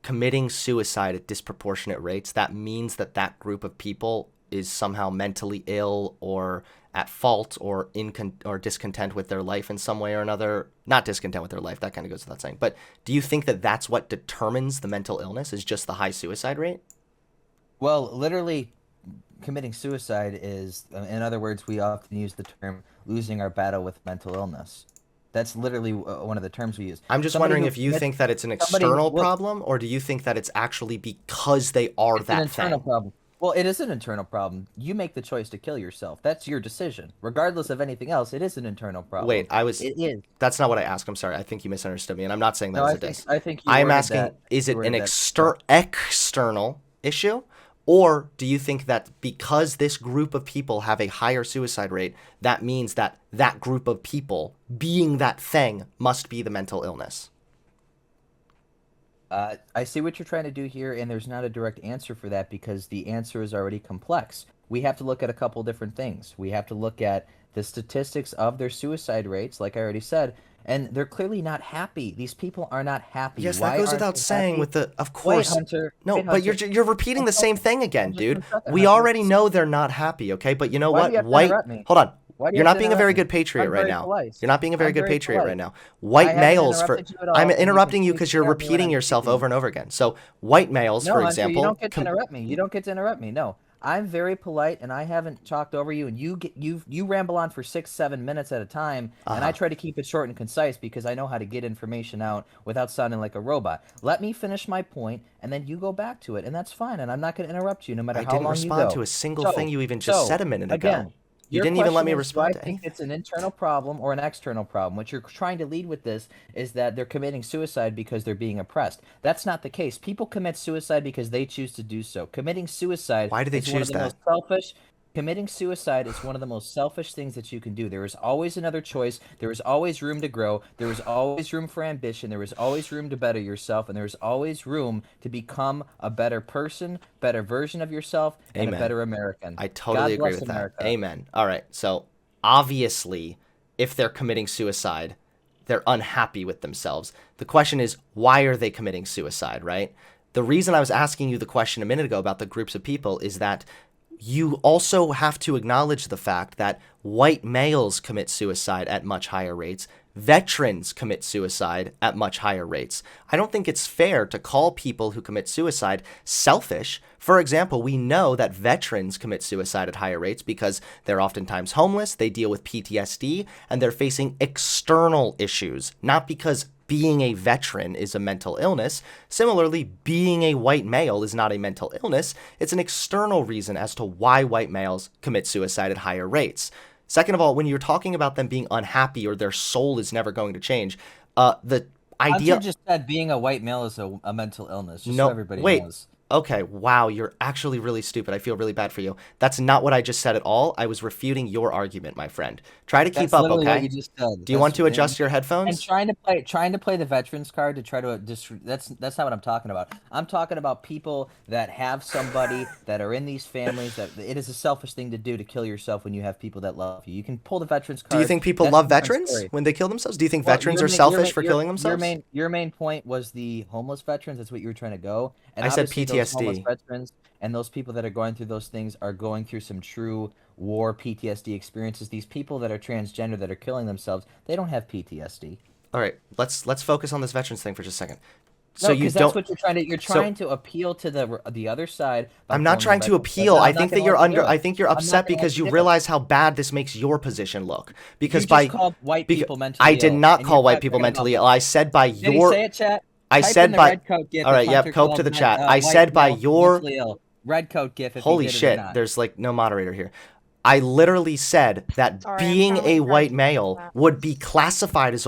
committing suicide at disproportionate rates, that means that that group of people is somehow mentally ill or at fault or or discontent with their life in some way or another? Not discontent with their life, that kind of goes without saying. But do you think that that's what determines the mental illness, is just the high suicide rate? Well, literally, committing suicide is, in other words, we often use the term losing our battle with mental illness. That's literally one of the terms we use. I'm just Somebody wondering who if you commits- think that it's an somebody external well, problem, or do you think that it's actually because they are it's an that internal thing? problem. Well, it is an internal problem. You make the choice to kill yourself. That's your decision. Regardless of anything else, it is an internal problem. Wait, It is. that's not what I asked. I'm sorry. I think you misunderstood me, and I'm not saying that No, as I a diss. think you I'm worded asking, that. is You it an worded that. external issue, or do you think that because this group of people have a higher suicide rate, that means that that group of people being that thing must be the mental illness? I see what you're trying to do here, and there's not a direct answer for that because the answer is already complex. We have to look at a couple different things. We have to look at the statistics of their suicide rates, like I already said, and they're clearly not happy. These people are not happy. Yes, that Why goes aren't without they saying. happy? With the, of Wait, course, Hunter. no, Wait, but Hunter. you're repeating One the same second. thing again, Just dude. one second, We Hunter. already know they're not happy, okay? But you know Why do what? you have to interrupt me? Hold on. Why do you You're have not to being a interrupt very me? good patriot I'm right very now. polite. You're not being a very I'm good very patriot right polite. now. I White haven't males for interrupted you at all, I'm and you can interrupting you please because you're interrupt me when repeating I'm yourself speaking. over and over again. So white males, No, for Hunter, you example, don't get to interrupt me. You don't get to interrupt me. No, I'm very polite, and I haven't talked over you. And you ramble on for 6, 7 minutes at a time, and I uh-huh. try to keep it short and concise because I know how to get information out without sounding like a robot. Let me finish my point, and then you go back to it, and that's fine. And I'm not going to interrupt you, no matter I how didn't long you respond to go. a single thing So, you even just so said a minute ago. again, You your didn't even let question me is, do I respond to think anything. it's an internal problem or an external problem? What you're trying to lead with this is that they're committing suicide because they're being oppressed. That's not the case. People commit suicide because they choose to do so. Committing suicide Why do they is one of choose the that? most selfish. Committing suicide is one of the most selfish things that you can do. There is always another choice. There is always room to grow. There is always room for ambition. There is always room to better yourself. And there is always room to become a better person, better version of yourself, and a Amen. better American. I totally God agree bless with that. America. Amen. All right. So obviously, if they're committing suicide, they're unhappy with themselves. The question is, why are they committing suicide, right? The reason I was asking you the question a minute ago about the groups of people is that you also have to acknowledge the fact that white males commit suicide at much higher rates. Veterans commit suicide at much higher rates. I don't think it's fair to call people who commit suicide selfish. For example, we know that veterans commit suicide at higher rates because they're oftentimes homeless, they deal with PTSD, and they're facing external issues, not because being a veteran is a mental illness. Similarly, being a white male is not a mental illness. It's an external reason as to why white males commit suicide at higher rates. Second of all, when you're talking about them being unhappy or their soul is never going to change, the Hunter idea. just said being a white male is a mental illness, just so No, everybody wait. knows. Okay, wow, you're actually really stupid. I feel really bad for you. That's not what I just said at all. I was refuting your argument, my friend. Try to keep That's up, literally what okay? you just said. Do you want to And adjust your headphones? trying to play the veterans card to try to just that's not what I'm talking about. I'm talking about people that have somebody that are in these families that it is a selfish thing to do to kill yourself when you have people that love you. You can pull the veterans Do you card. think people That's a love different veterans story. when they kill themselves? Do you think Well, veterans are selfish for killing themselves? your main point was the homeless veterans. That's what you were trying to go. And I said obviously, those homeless PTSD. veterans and those people that are going through those things are going through some true war PTSD experiences. These people that are transgender that are killing themselves, they don't have PTSD. All right, let's focus on this veterans thing for just a second. So No, you because that's don't. what you're trying to. You're So trying to appeal to the other side by I'm not pulling the trying to veterans card. appeal. No, I I'm not think going that to you're let you under. do I it. think you're I'm not upset going to let because you you do it. realize how bad this makes your position look. You Because just called white because people I mentally did ill, not and you're call white not people talking about mentally ill. them. I said by Did he your. say it, chat? I Type in said the by. red coat gif All if right. Yep. Hunter Cope to called the chat. I white said by male your. mentally ill. Red coat gif if he Holy did it or shit. not. There's like no moderator here. I literally said that Sorry, I'm being trying to let a you guys white finish male that. would be classified as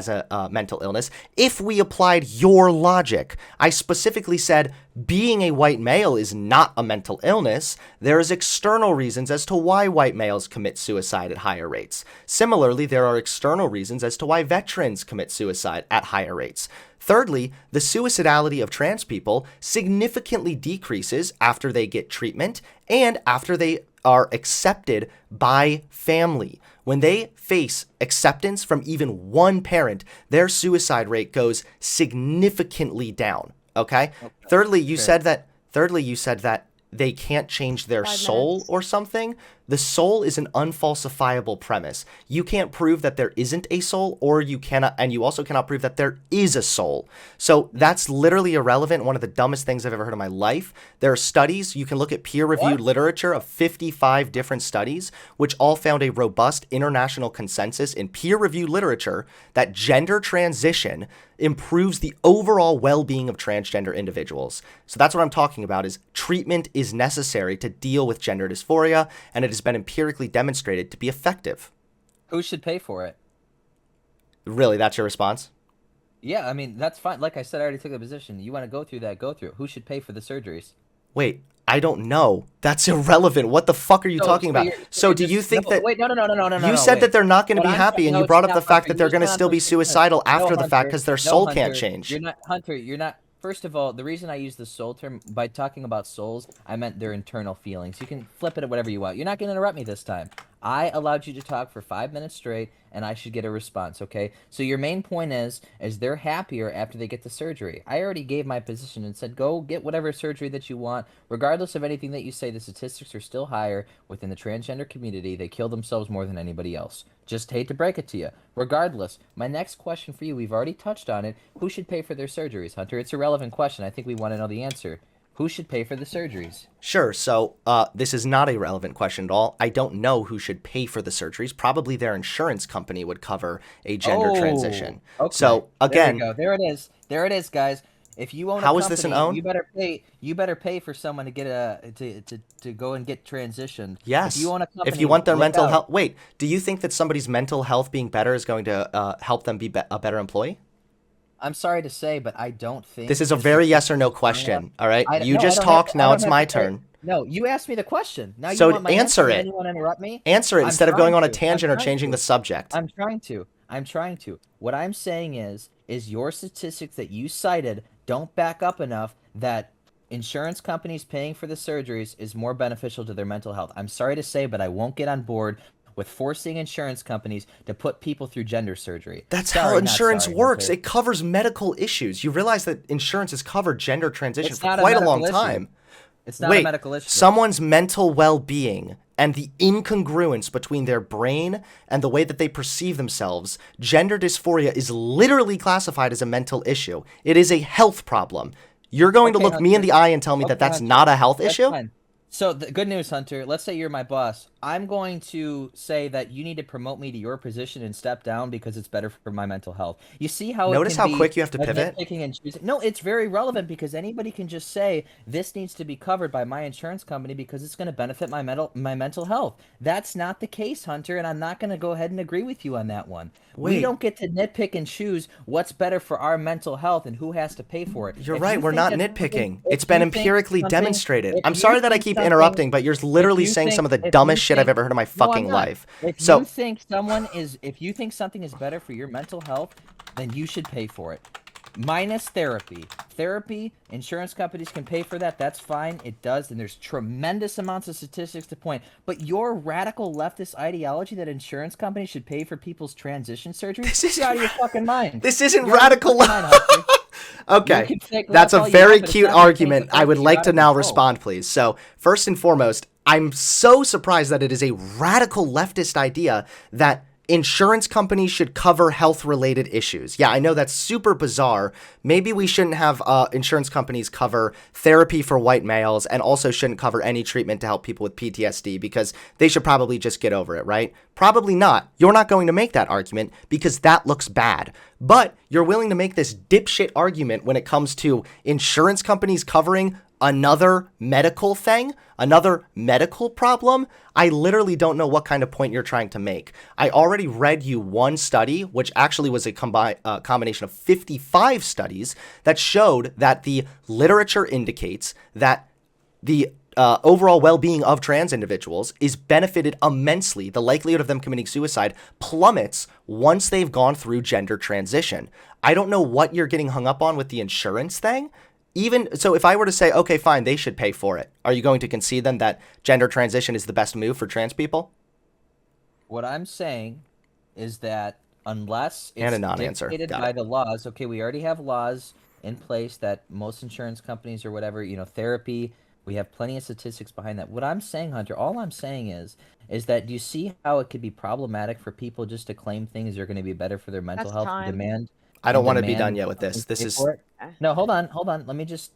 a mental illness if we applied your logic. I specifically said being a white male is not a mental illness. There is external reasons as to why white males commit suicide at higher rates. Similarly, there are external reasons as to why veterans commit suicide at higher rates. Thirdly, the suicidality of trans people significantly decreases after they get treatment and after they are accepted by family. When they face acceptance from even one parent, their suicide rate goes significantly down. Okay? Okay, Thirdly, you fair. said that they can't change their 5 minutes. soul or something. The soul is an unfalsifiable premise. You can't prove that there isn't a soul, or you cannot, and you also cannot prove that there is a soul. So that's literally irrelevant. One of the dumbest things I've ever heard in my life. There are studies, you can look at peer-reviewed What? literature of 55 different studies, which all found a robust international consensus in peer-reviewed literature that gender transition improves the overall well-being of transgender individuals. So that's what I'm talking about, is treatment is necessary to deal with gender dysphoria, and it has been empirically demonstrated to be effective. Who should pay for it? Really, that's your response? Yeah, I mean that's fine. Like I said, I already took a position. You want to go through that? Go through it. Who should pay for the surgeries? Wait, I don't know. That's irrelevant. What the fuck are you talking about? So do you think that Wait, no, you said wait. that they're not going to What be I'm happy, saying, and no, you it's brought up not the fact Hunter. that they're You're going to not still be understanding. suicidal after the fact Hunter. because their No, soul can't Hunter. change. You're not Hunter. You're not. First of all, the reason I use the soul term by talking about souls, I meant their internal feelings. You can flip it at whatever you want. You're not going to interrupt me this time. I allowed you to talk for 5 minutes straight, and I should get a response, okay? So your main point is they're happier after they get the surgery. I already gave my position and said, go get whatever surgery that you want. Regardless of anything that you say, the statistics are still higher within the transgender community. They kill themselves more than anybody else. Just hate to break it to you. Regardless, my next question for you, we've already touched on it. Who should pay for their surgeries, Hunter? It's a relevant question. I think we want to know the answer. Who should pay for the surgeries? Sure. So this is not a relevant question at all. I don't know who should pay for the surgeries. Probably their insurance company would cover a gender transition. Okay. So again, there we go. There it is. There it is, guys. If you own a how company, is this an own? you better pay. You better pay for someone to get to go and get transitioned. Yes. If you own a company, if you want their look mental out. health, wait. Do you think that somebody's mental health being better is going to help them be a better employee? I'm sorry to say, but I don't think This is a very yes or no question. All right. I- You no, I just don't talked. have to- I Now don't it's have my to- turn. No, you asked me the question. Now So you want my answer answer, it. and then you want to interrupt me? Answer it I'm instead of going trying on a to. tangent or I'm trying changing to. the subject. I'm trying to. I'm trying to. What I'm saying is your statistics that you cited don't back up enough that insurance companies paying for the surgeries is more beneficial to their mental health. I'm sorry to say, but I won't get on board with forcing insurance companies to put people through gender surgery. That's Sorry, how not insurance sorry, works. Hunter. It covers medical issues. You realize that insurance has covered gender transition It's for not a quite a medical long issue. time. It's not Wait, a medical issue. someone's mental well-being and the incongruence between their brain and the way that they perceive themselves, gender dysphoria is literally classified as a mental issue. It is a health problem. You're going to Okay, look me in Hunter. the eye and tell me that Okay, that's Hunter. not a health That's issue? fine. So the good news, Hunter. Let's say you're my boss. I'm going to say that you need to promote me to your position and step down because it's better for my mental health. You see how Notice it can how be quick you have to a pivot? nitpicking and choosing. No, it's very relevant because anybody can just say this needs to be covered by my insurance company because it's going to benefit my mental health. That's not the case, Hunter, and I'm not going to go ahead and agree with you on that one. We Wait. don't get to nitpick and choose what's better for our mental health and who has to pay for it. You're If right, you we're think not that nitpicking. something- if It's been you think empirically something- demonstrated. if I'm you sorry that I think keep something- interrupting, but you're literally if you saying think- some of the if you dumbest shit I've think- ever heard in my No, I'm fucking not. life. If So, you think if you think something is better for your mental health, then you should pay for it. Minus therapy. Therapy, insurance companies can pay for that. That's fine. It does, and there's tremendous amounts of statistics to point. But your radical leftist ideology that insurance companies should pay for people's transition surgery, This you're out of your fucking mind. this isn't You're out of your radical. fucking mind, Hunter. You Okay, can say that's all a you very want, but it's cute not gonna change argument. the I fact would that like you're to out of now control. respond, please. So, first and foremost, I'm so surprised that it is a radical leftist idea that insurance companies should cover health-related issues. Yeah, I know that's super bizarre. Maybe we shouldn't have insurance companies cover therapy for white males and also shouldn't cover any treatment to help people with PTSD because they should probably just get over it, right? Probably not. You're not going to make that argument because that looks bad. But you're willing to make this dipshit argument when it comes to insurance companies covering another medical thing, another medical problem. I literally don't know what kind of point you're trying to make. I already read you one study, which actually was a combination of 55 studies that showed that the literature indicates that the overall well-being of trans individuals is benefited immensely. The likelihood of them committing suicide plummets once they've gone through gender transition. I don't know what you're getting hung up on with the insurance thing. Even so, if I were to say, okay, fine, they should pay for it, are you going to concede then that gender transition is the best move for trans people? What I'm saying is that unless And it's a non-answer. dictated Got by it. the laws, okay, we already have laws in place that most insurance companies or whatever, therapy, we have plenty of statistics behind that. What I'm saying, Hunter, all I'm saying is that do you see how it could be problematic for people just to claim things are going to be better for their mental That's health time. and demand? I don't and want to be demand done yet with this. companies This pay is for it? No, hold on. Let me just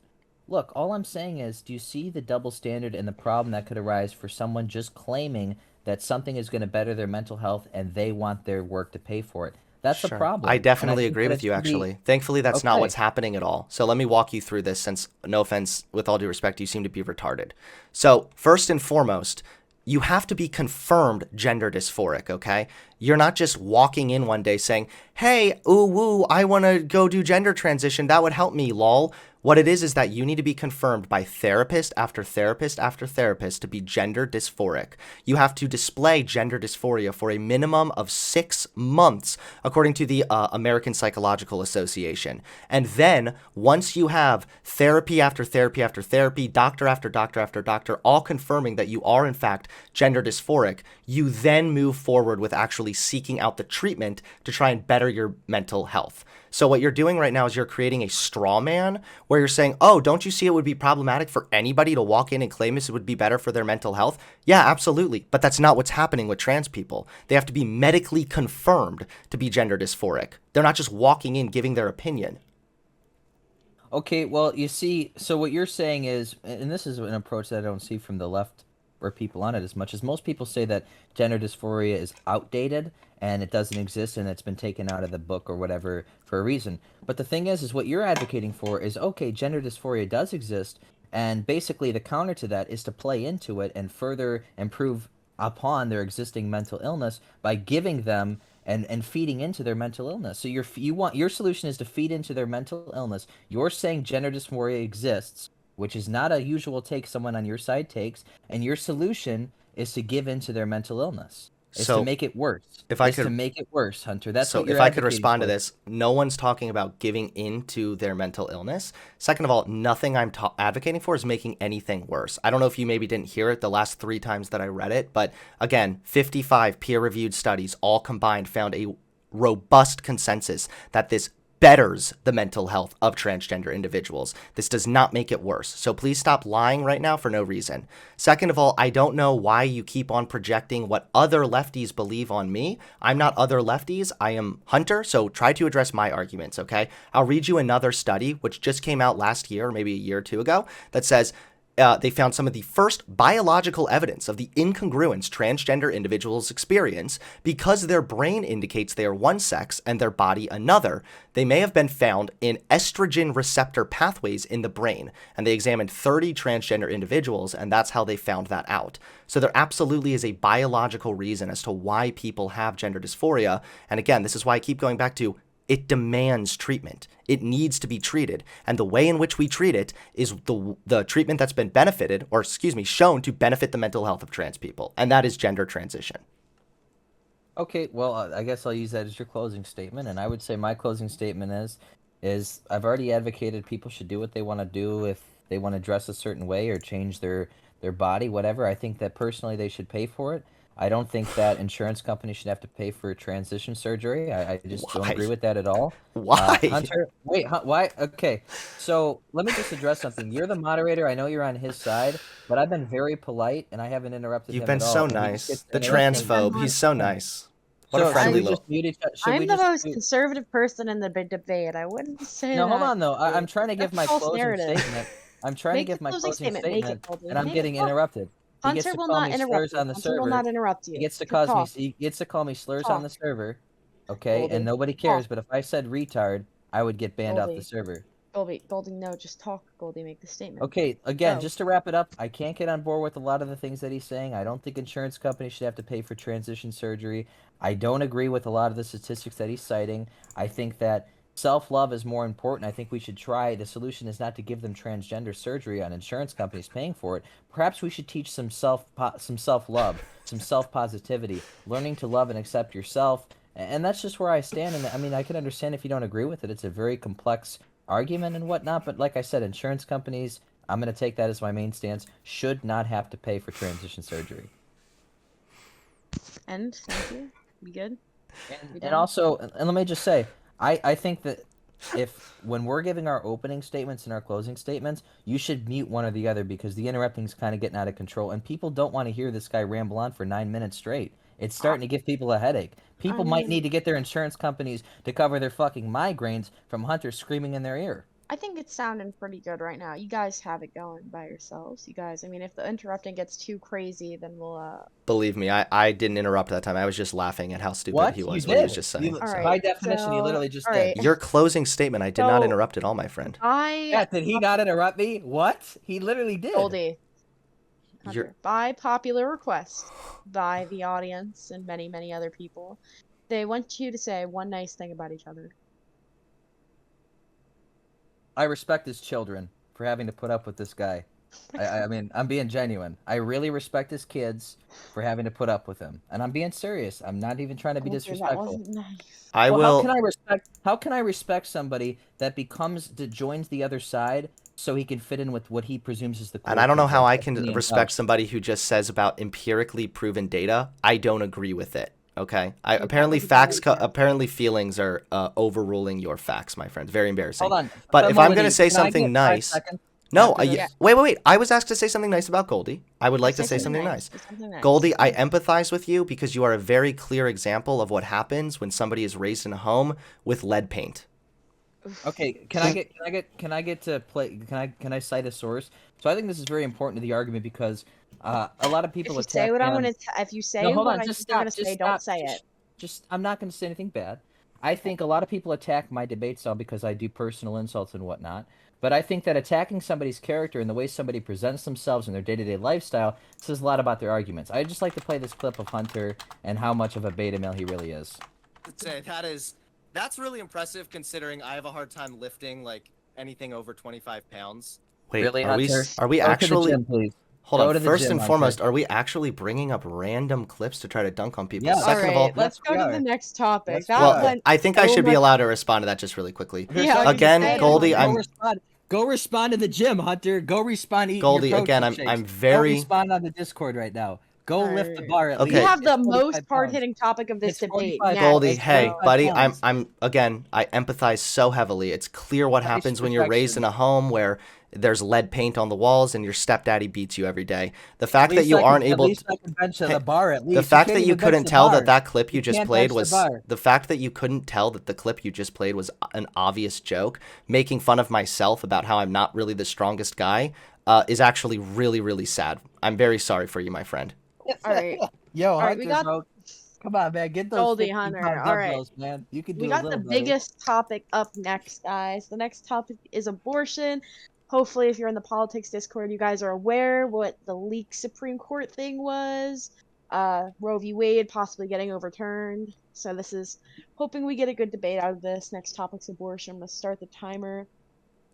look. All I'm saying is, do you see the double standard and the problem that could arise for someone just claiming that something is going to better their mental health and they want their work to pay for it? That's a Sure. problem. I And definitely think agree that with it you, should be- actually. Thankfully, that's not Okay. what's happening at all. So let me walk you through this since, no offense, with all due respect, you seem to be retarded. So first and foremost, you have to be confirmed gender dysphoric, okay? You're not just walking in one day saying, hey, ooh, woo, I want to go do gender transition. That would help me, lol. What it is that you need to be confirmed by therapist after therapist after therapist to be gender dysphoric. You have to display gender dysphoria for a minimum of 6 months, according to the American Psychological Association. And then, once you have therapy after therapy after therapy, doctor after doctor after doctor, all confirming that you are in fact gender dysphoric, you then move forward with actually seeking out the treatment to try and better your mental health. So what you're doing right now is you're creating a straw man where you're saying, oh, don't you see it would be problematic for anybody to walk in and claim this would be better for their mental health? Yeah, absolutely. But that's not what's happening with trans people. They have to be medically confirmed to be gender dysphoric. They're not just walking in giving their opinion. Okay, well, you see, so what you're saying is, and this is an approach that I don't see from the left or people on it as much, as most people say that gender dysphoria is outdated and it doesn't exist and it's been taken out of the book or whatever for a reason. But the thing is what you're advocating for is, okay, gender dysphoria does exist, and basically the counter to that is to play into it and further improve upon their existing mental illness by giving them and feeding into their mental illness. So your solution is to feed into their mental illness. You're saying gender dysphoria exists, which is not a usual take someone on your side takes, and your solution is to give into their mental illness. It's to make it worse. To make it worse, Hunter. That's what you're if I could advocating respond to for. this, no one's talking about giving into their mental illness. Second of all, nothing I'm advocating for is making anything worse. I don't know if you maybe didn't hear it the last 3 times that I read it, but again, 55 peer-reviewed studies all combined found a robust consensus that this betters the mental health of transgender individuals. This does not make it worse. So please stop lying right now for no reason. Second of all, I don't know why you keep on projecting what other lefties believe on me. I'm not other lefties. I am Hunter. So try to address my arguments, okay? I'll read you another study, which just came out last year, or maybe a year or 2 ago, that says they found some of the first biological evidence of the incongruence transgender individuals experience because their brain indicates they are one sex and their body another. They may have been found in estrogen receptor pathways in the brain, and they examined 30 transgender individuals, and that's how they found that out. So there absolutely is a biological reason as to why people have gender dysphoria, and again, this is why I keep going back to it demands treatment. It needs to be treated. And the way in which we treat it is the treatment that's been shown to benefit the mental health of trans people. And that is gender transition. Okay, well, I guess I'll use that as your closing statement. And I would say my closing statement is I've already advocated people should do what they want to do if they want to dress a certain way or change their body, whatever. I think that personally they should pay for it. I don't think that insurance companies should have to pay for transition surgery. I just don't agree with that at all. Why? Hunter, wait, why? Okay, so let me just address something. You're the moderator. I know you're on his side, but I've been very polite, and I haven't interrupted You've him been at all. so And he just nice. gets to The interrupt me. transphobe. He's so nice. What a So should friendly we little... just mute each other? I'm the most conservative person in the debate. I wouldn't say No, that. hold on, though. I'm trying to give That's my false closing narrative. statement. I'm trying to Make give the my closing closing statement. Make it, statement, Goldie. and I'm Make getting it. Look, interrupted. He gets Hunter to will call not me interrupt slurs you. on the Hunter will server. not interrupt you. He gets to Just cause me. talk. He gets to call me slurs Talk. on the server. Okay, Goldie. and nobody cares. But if I said retard, I would get banned off the Goldie. server. Goldie, no, just talk. Goldie, make the statement. Okay, again, Go. just to wrap it up, I can't get on board with a lot of the things that he's saying. I don't think insurance companies should have to pay for transition surgery. I don't agree with a lot of the statistics that he's citing. I think that self-love is more important. I think we should try. The solution is not to give them transgender surgery on insurance companies paying for it. Perhaps we should teach some self-love, some self-positivity, learning to love and accept yourself. And that's just where I stand. And I mean, I can understand if you don't agree with it. It's a very complex argument and whatnot. But like I said, insurance companies, I'm going to take that as my main stance, should not have to pay for transition surgery. And thank you. We good? And also, and let me just say, I think that when we're giving our opening statements and our closing statements, you should mute one or the other because the interrupting's kind of getting out of control, and people don't want to hear this guy ramble on for 9 minutes straight. It's starting to give people a headache. People might need to get their insurance companies to cover their fucking migraines from Hunter screaming in their ear. I think it's sounding pretty good right now. You guys have it going by yourselves. You guys, I mean, if the interrupting gets too crazy, then we'll, Believe me, I didn't interrupt that time. I was just laughing at how stupid he was, what he was just saying. By definition, you literally just did. Your closing statement, I did not interrupt at all, my friend. Did he not interrupt me? What? He literally did. Goldie. By popular request by the audience and many, many other people, they want you to say one nice thing about each other. I respect his children for having to put up with this guy. I mean, I'm being genuine. I really respect his kids for having to put up with him, and I'm being serious. I'm not even trying to be Goldie, that disrespectful. wasn't nice. I Well, how can will. I respect? How can I respect somebody that joins the other side so he can fit in with what he presumes is the And cool I don't know kids, how like I can Destiny and respect Pouch? somebody who just says about empirically proven data. I don't agree with it. Okay. That was a bad example. Apparently feelings are overruling your facts, my friends. Very Hold embarrassing. on, But if I'm gonna Femolity, say can I something get five nice, seconds no. after Yeah. this? Wait. I was asked to say something nice about Goldie. I would like to Say say something something nice. nice. Say something nice. Goldie, I empathize with you because you are a very clear example of what happens when somebody is raised in a home with lead paint. Okay, can I get to play? Can I cite a source? So I think this is very important to the argument because a lot of If people you say attack what me I'm on. gonna, if you No, say hold what on. I Just think you're stop. gonna Just say, don't stop. say it. I'm not going to say anything bad. I Okay. think a lot of people attack my debate style because I do personal insults and whatnot. But I think that attacking somebody's character and the way somebody presents themselves in their day-to-day lifestyle says a lot about their arguments. I just like to play this clip of Hunter and how much of a beta male he really is. Say that's really impressive considering I have a hard time lifting like anything over 25 pounds. Wait, Really, Hunter? are we Go to the actually? gym, please. Hold on. Go to the First gym, and Hunter. foremost, are we actually bringing up random clips to try to dunk on people? Yes. All Second of right, all, let's Yes, go we to are. the next topic. Yes, we That are. went I think I so should be much. allowed to respond to that just really quickly. Here's Yeah, something to Again, say, Goldie, Hunter. I'm Go respond to the gym, Hunter. Go respond to eating Goldie. your Again, protein shakes. I'm Don't very respond on the Discord right now. Go lift the Alright. bar at We okay. least. have It's the most 45 pounds. hard-hitting topic of this It's debate 45. next. Goldie. It's Hey, 45 buddy, pounds. I'm again. I empathize so heavily. It's clear what Nice happens when you're raised in protection. a home where there's lead paint on the walls and your stepdaddy beats you every day. The fact that At least I can bench Hey, the bar at the least. You fact can't that you even bench couldn't the tell bar. that clip you You just can't played bench the was bar. the fact that you couldn't tell that the clip you just played was an obvious joke, making fun of myself about how I'm not really the strongest guy, is actually really, really sad. I'm very sorry for you, my friend. Alright. Yo, Alright, we Hunter, got bro. Come on, man. Get those Goldie 15 Hunter. pound Alright. dumbbells, man. You can We do a got the little better. biggest topic up next, guys. The next topic is abortion. Hopefully, if you're in the politics Discord, you guys are aware what the leaked Supreme Court thing was. Roe v. Wade possibly getting overturned. So this is hoping we get a good debate out of this. Next topic's abortion. I'm gonna start the timer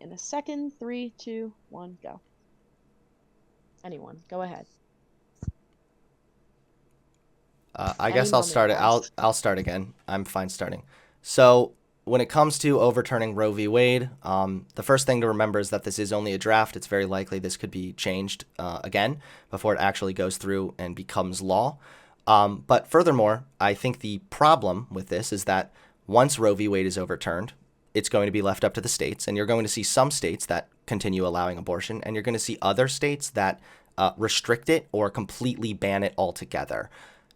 in a second. 3, 2, 1, go. Anyone, go ahead. I guess I'll Anyone start it. else? I'll start again. I'm fine starting. So when it comes to overturning Roe v. Wade, the first thing to remember is that this is only a draft. It's very likely this could be changed again before it actually goes through and becomes law. But furthermore, I think the problem with this is that once Roe v. Wade is overturned, it's going to be left up to the states, and you're going to see some states that continue allowing abortion, and you're going to see other states that restrict it or completely ban it altogether.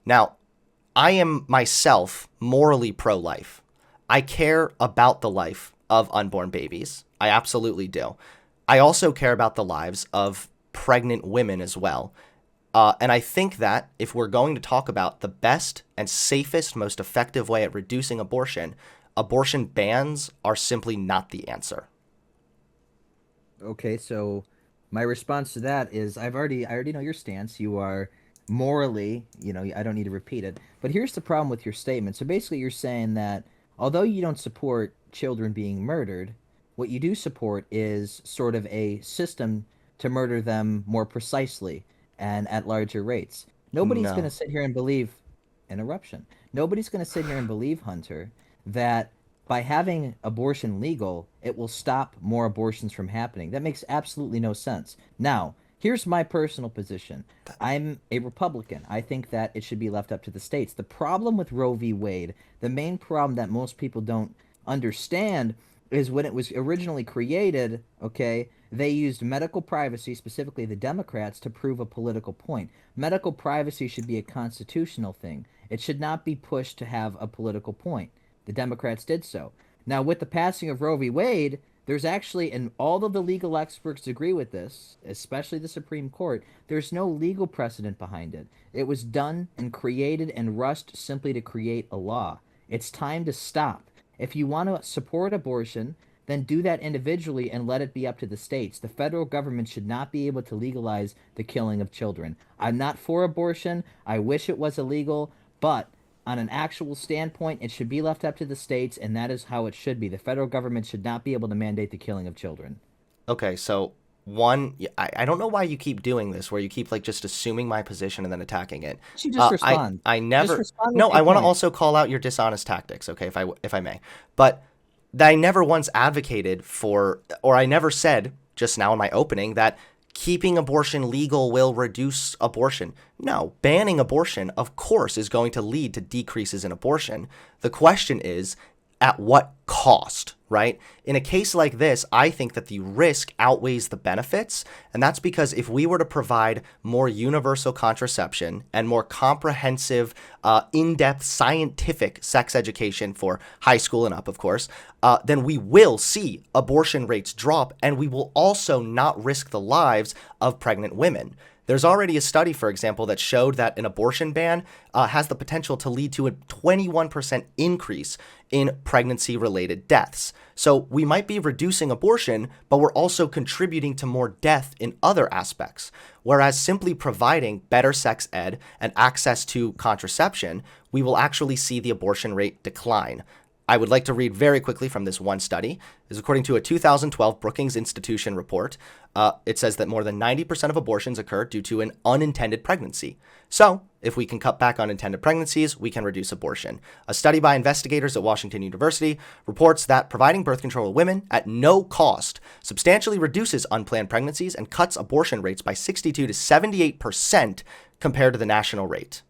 Now, I am myself morally pro-life. I care about the life of unborn babies. I absolutely do. I also care about the lives of pregnant women as well. And I think that if we're going to talk about the best and safest, most effective way at reducing abortion, abortion bans are simply not the answer. Okay, so my response to that is I already know your stance. You are morally, I don't need to repeat it. But here's the problem with your statement. So basically you're saying that although you don't support children being murdered, what you do support is sort of a system to murder them more precisely and at larger rates. Nobody's going to No. sit here and believe interruption. Nobody's going to sit here and believe, Hunter, that by having abortion legal, it will stop more abortions from happening. That makes absolutely no sense. Now, here's my personal position. I'm a Republican. I think that it should be left up to the states. The problem with Roe v. Wade, the main problem that most people don't understand is when it was originally created, okay, they used medical privacy, specifically the Democrats, to prove a political point. Medical privacy should be a constitutional thing. It should not be pushed to have a political point. The Democrats did so. Now, with the passing of Roe v. Wade, there's actually, and all of the legal experts agree with this, especially the Supreme Court, there's no legal precedent behind it. It was done and created and rushed simply to create a law. It's time to stop. If you want to support abortion, then do that individually and let it be up to the states. The federal government should not be able to legalize the killing of children. I'm not for abortion. I wish it was illegal, but on an actual standpoint, it should be left up to the states, and that is how it should be. The federal government should not be able to mandate the killing of children. Okay, so one, I don't know why you keep doing this, where you keep like just assuming my position and then attacking it. You just respond. I never. Just respond No, with I your want to point. also call out your dishonest tactics. Okay, if I may, but I never once advocated for, or I never said just now in my opening that keeping abortion legal will reduce abortion. No, banning abortion, of course, is going to lead to decreases in abortion. The question is, at what cost, right? In a case like this, I think that the risk outweighs the benefits, and that's because if we were to provide more universal contraception and more comprehensive, in-depth scientific sex education for high school and up, of course, then we will see abortion rates drop, and we will also not risk the lives of pregnant women. There's already a study, for example, that showed that an abortion ban has the potential to lead to a 21% increase in pregnancy-related deaths. So we might be reducing abortion, but we're also contributing to more death in other aspects. Whereas simply providing better sex ed and access to contraception, we will actually see the abortion rate decline. I would like to read very quickly from this one study. This is according to a 2012 Brookings Institution report. It says that more than 90% of abortions occur due to an unintended pregnancy. So, if we can cut back on unintended pregnancies, we can reduce abortion. A study by investigators at Washington University reports that providing birth control to women at no cost substantially reduces unplanned pregnancies and cuts abortion rates by 62 to 78% compared to the national rate.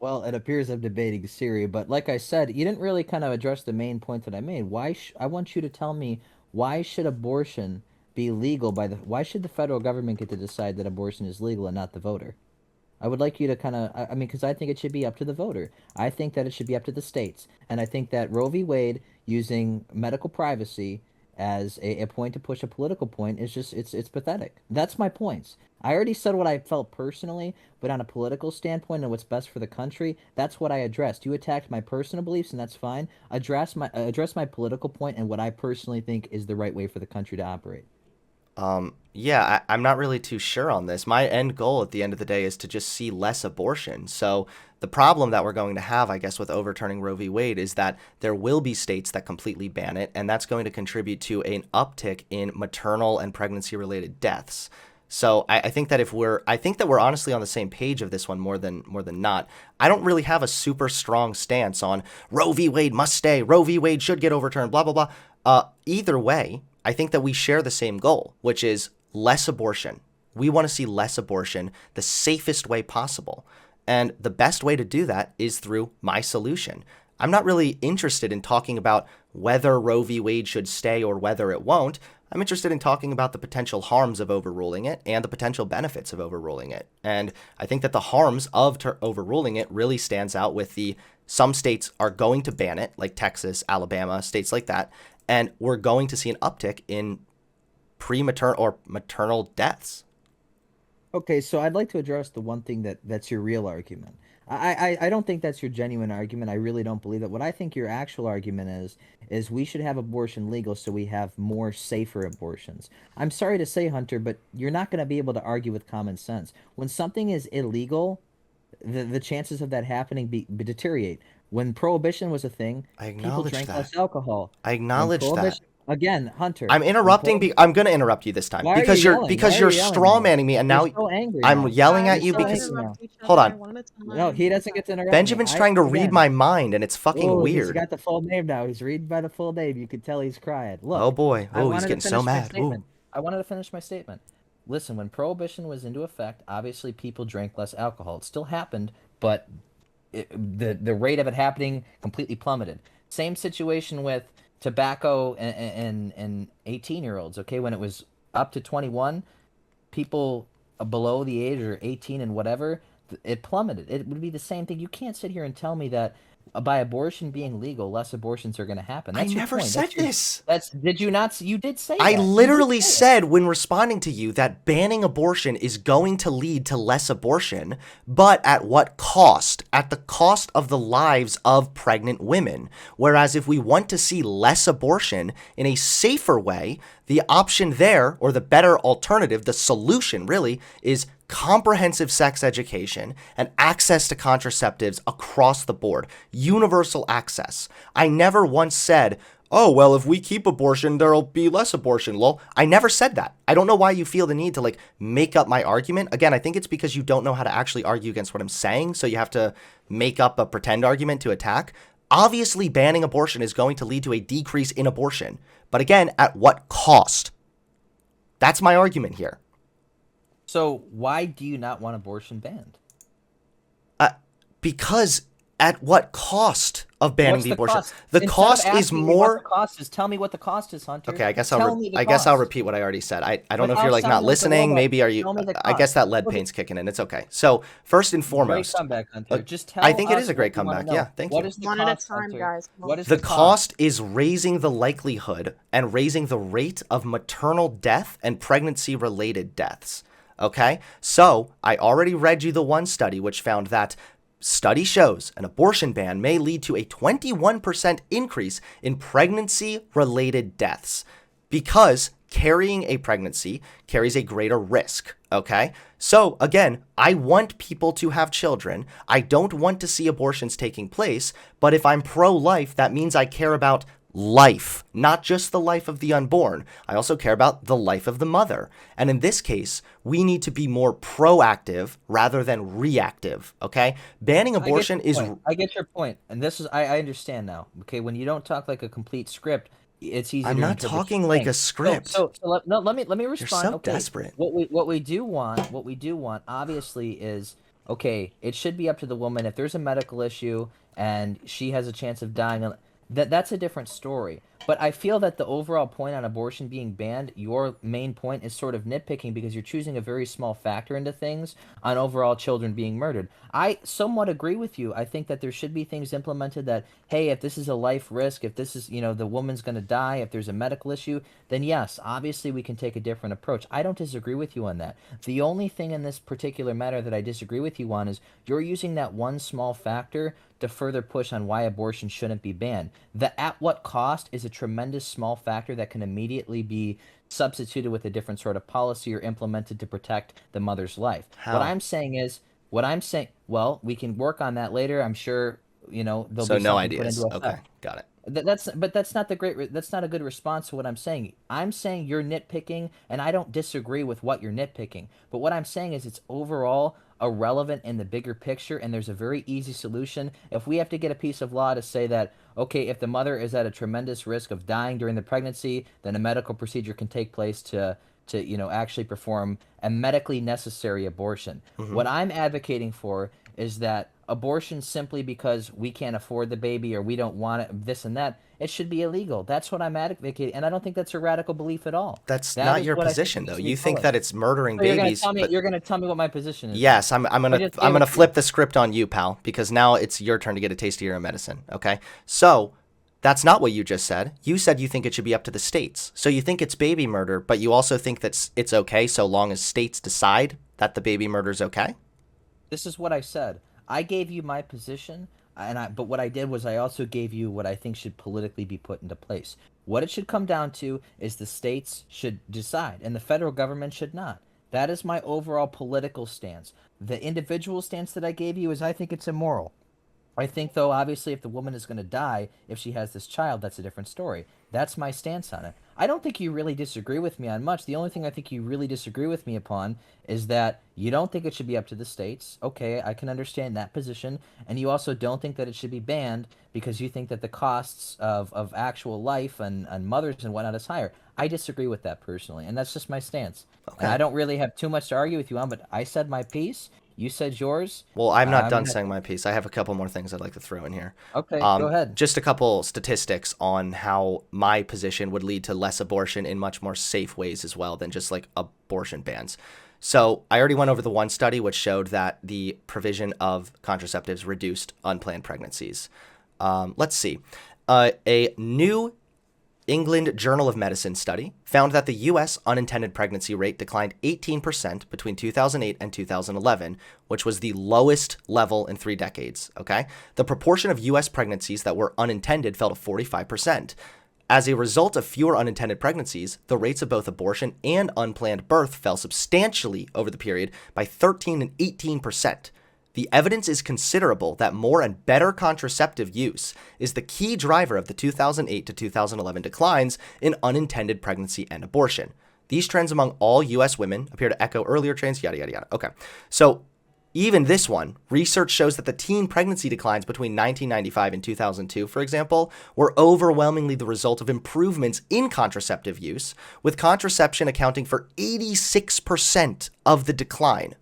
Well, it appears I'm debating Siri, but like I said, you didn't really kind of address the main point that I made. I want you to tell me, why should abortion be legal why should the federal government get to decide that abortion is legal and not the voter? I would like you to kind of, I mean, because I think it should be up to the voter. I think that it should be up to the states. And I think that Roe v. Wade using medical privacy as a point to push a political point is just, it's pathetic. That's my points. I already said what I felt personally, but on a political standpoint and what's best for the country, that's what I addressed. You attacked my personal beliefs, and that's fine. Address my political point and what I personally think is the right way for the country to operate. Yeah, I'm not really too sure on this. My end goal at the end of the day is to just see less abortion. So the problem that we're going to have, I guess, with overturning Roe v. Wade is that there will be states that completely ban it, and that's going to contribute to an uptick in maternal and pregnancy-related deaths. So I think that we're honestly on the same page of this one more than not. I don't really have a super strong stance on Roe v. Wade must stay, Roe v. Wade should get overturned, blah, blah, blah. Either way, I think that we share the same goal, which is less abortion. We want to see less abortion the safest way possible. And the best way to do that is through my solution. I'm not really interested in talking about whether Roe v. Wade should stay or whether it won't. I'm interested in talking about the potential harms of overruling it and the potential benefits of overruling it. And I think that the harms of overruling it really stands out with some states are going to ban it, like Texas, Alabama, states like that. And we're going to see an uptick in prematernal or maternal deaths. Okay, so I'd like to address the one thing that's your real argument. I don't think that's your genuine argument. I really don't believe that. What I think your actual argument is we should have abortion legal so we have more safer abortions. I'm sorry to say, Hunter, but you're not going to be able to argue with common sense. When something is illegal, the chances of that happening deteriorate. When prohibition was a thing, I people acknowledge drank that. less alcohol. I acknowledge that. Again, Hunter. I'm interrupting. I'm going to interrupt you this time Why are because you you're yelling? because Why are you're you yelling straw now? manning me, and You're now so angry I'm now. yelling at Guys, you so don't because angry interrupt each hold other. on. I wanted to No, let he doesn't get to interrupt me. Benjamin's trying to read Again. my mind, and it's fucking Oh, he's weird. got the full name now. He's reading by the full name. You can tell he's crying. Look. Oh boy. I Oh, wanted he's to getting so finish my mad. Ooh. statement. I wanted to finish my statement. Listen, when prohibition was into effect, obviously people drank less alcohol. It still happened, but the rate of it happening completely plummeted. Same situation with tobacco and 18-year-olds. Okay, when it was up to 21, people below the age or 18 and whatever, it plummeted. It would be the same thing. You can't sit here and tell me that by abortion being legal, less abortions are going to happen. That's I your never point. said this. Did you not? You did say I that. You did literally say it. said when responding to you that banning abortion is going to lead to less abortion, but at what cost? At the cost of the lives of pregnant women. Whereas if we want to see less abortion in a safer way, the option there, or the better alternative, the solution really, is comprehensive sex education and access to contraceptives across the board. Universal access. I never once said, oh, well, if we keep abortion, there'll be less abortion, lol. I never said that. I don't know why you feel the need to make up my argument. Again, I think it's because you don't know how to actually argue against what I'm saying, so you have to make up a pretend argument to attack. Obviously, banning abortion is going to lead to a decrease in abortion. But again, at what cost? That's my argument here. So why do you not want abortion banned? Because at what cost of banning the abortion? Cost? The cost is more. What the cost is. Tell me what the cost is, Hunter. Okay, I guess I'll repeat what I already said. I don't know if you're not listening. Maybe are you? I guess that lead paint's kicking in. It's okay. So first and foremost, great comeback, Hunter. Just tell I think it us is a great what you wanna comeback. know. Yeah, thank you. What is the One at a cost, time, Hunter? guys. What is The cost is raising the likelihood and raising the rate of maternal death and pregnancy-related deaths. Okay? So, I already read you the one study which found that study shows an abortion ban may lead to a 21% increase in pregnancy-related deaths because carrying a pregnancy carries a greater risk, okay? So, again, I want people to have children. I don't want to see abortions taking place, but if I'm pro-life, that means I care about life, not just the life of the unborn. I also care about the life of the mother. And in this case, we need to be more proactive rather than reactive, okay? Banning abortion is... I get your point. And this is, I understand now. Okay, when you don't talk like a complete script, it's easy. I'm not talking like a script. So let me respond. You're so okay. desperate. What we do want, obviously, is okay. It should be up to the woman if there's a medical issue and she has a chance of dying. That's a different story. But I feel that the overall point on abortion being banned, your main point is sort of nitpicking because you're choosing a very small factor into things on overall children being murdered. I somewhat agree with you. I think that there should be things implemented that, hey, if this is a life risk, if this is, the woman's going to die, if there's a medical issue, then yes, obviously we can take a different approach. I don't disagree with you on that. The only thing in this particular matter that I disagree with you on is you're using that one small factor to further push on why abortion shouldn't be banned. The at what cost is a tremendous small factor that can immediately be substituted with a different sort of policy or implemented to protect the mother's life. How? What I'm saying, well, we can work on that later. I'm sure, there'll be So something no put ideas. into effect. Okay, got it. That's not that's not a good response to what I'm saying. I'm saying you're nitpicking, and I don't disagree with what you're nitpicking. But what I'm saying is it's overall irrelevant in the bigger picture, and there's a very easy solution. If we have to get a piece of law to say that, okay, if the mother is at a tremendous risk of dying during the pregnancy, then a medical procedure can take place to actually perform a medically necessary abortion. Mm-hmm. What I'm advocating for is that abortion simply because we can't afford the baby or we don't want it, this and that, it should be illegal. That's what I'm advocating, and I don't think that's a radical belief at all. That's not your position, though. You think that it's murdering So babies. You're gonna tell me what my position is. Yes, I'm gonna flip the script on you, pal, because now it's your turn to get a taste of your own medicine. Okay, so that's not what you just said. You said you think it should be up to the states. So you think it's baby murder, but you also think that it's okay so long as states decide that the baby murder is okay. This is what I said. I gave you my position, but what I did was I also gave you what I think should politically be put into place. What it should come down to is the states should decide, and the federal government should not. That is my overall political stance. The individual stance that I gave you is I think it's immoral. I think, though, obviously, if the woman is going to die, if she has this child, that's a different story. That's my stance on it. I don't think you really disagree with me on much. The only thing I think you really disagree with me upon is that you don't think it should be up to the states. Okay, I can understand that position. And you also don't think that it should be banned because you think that the costs of actual life and mothers and whatnot is higher. I disagree with that personally, and that's just my stance. Okay. And I don't really have too much to argue with you on, but I said my piece. You said yours. Well, I'm not done saying my piece. I have a couple more things I'd like to throw in here. Okay, go ahead. Just a couple statistics on how my position would lead to less abortion in much more safe ways as well than just like abortion bans. So I already went over the one study which showed that the provision of contraceptives reduced unplanned pregnancies. Let's see. A New England Journal of Medicine study found that the U.S. unintended pregnancy rate declined 18% between 2008 and 2011, which was the lowest level in 3 decades, okay? The proportion of U.S. pregnancies that were unintended fell to 45%. As a result of fewer unintended pregnancies, the rates of both abortion and unplanned birth fell substantially over the period by 13 and 18%. The evidence is considerable that more and better contraceptive use is the key driver of the 2008 to 2011 declines in unintended pregnancy and abortion. These trends among all U.S. women appear to echo earlier trends, yada, yada, yada. Okay, so even this one, research shows that the teen pregnancy declines between 1995 and 2002, for example, were overwhelmingly the result of improvements in contraceptive use, with contraception accounting for 86% of the decline.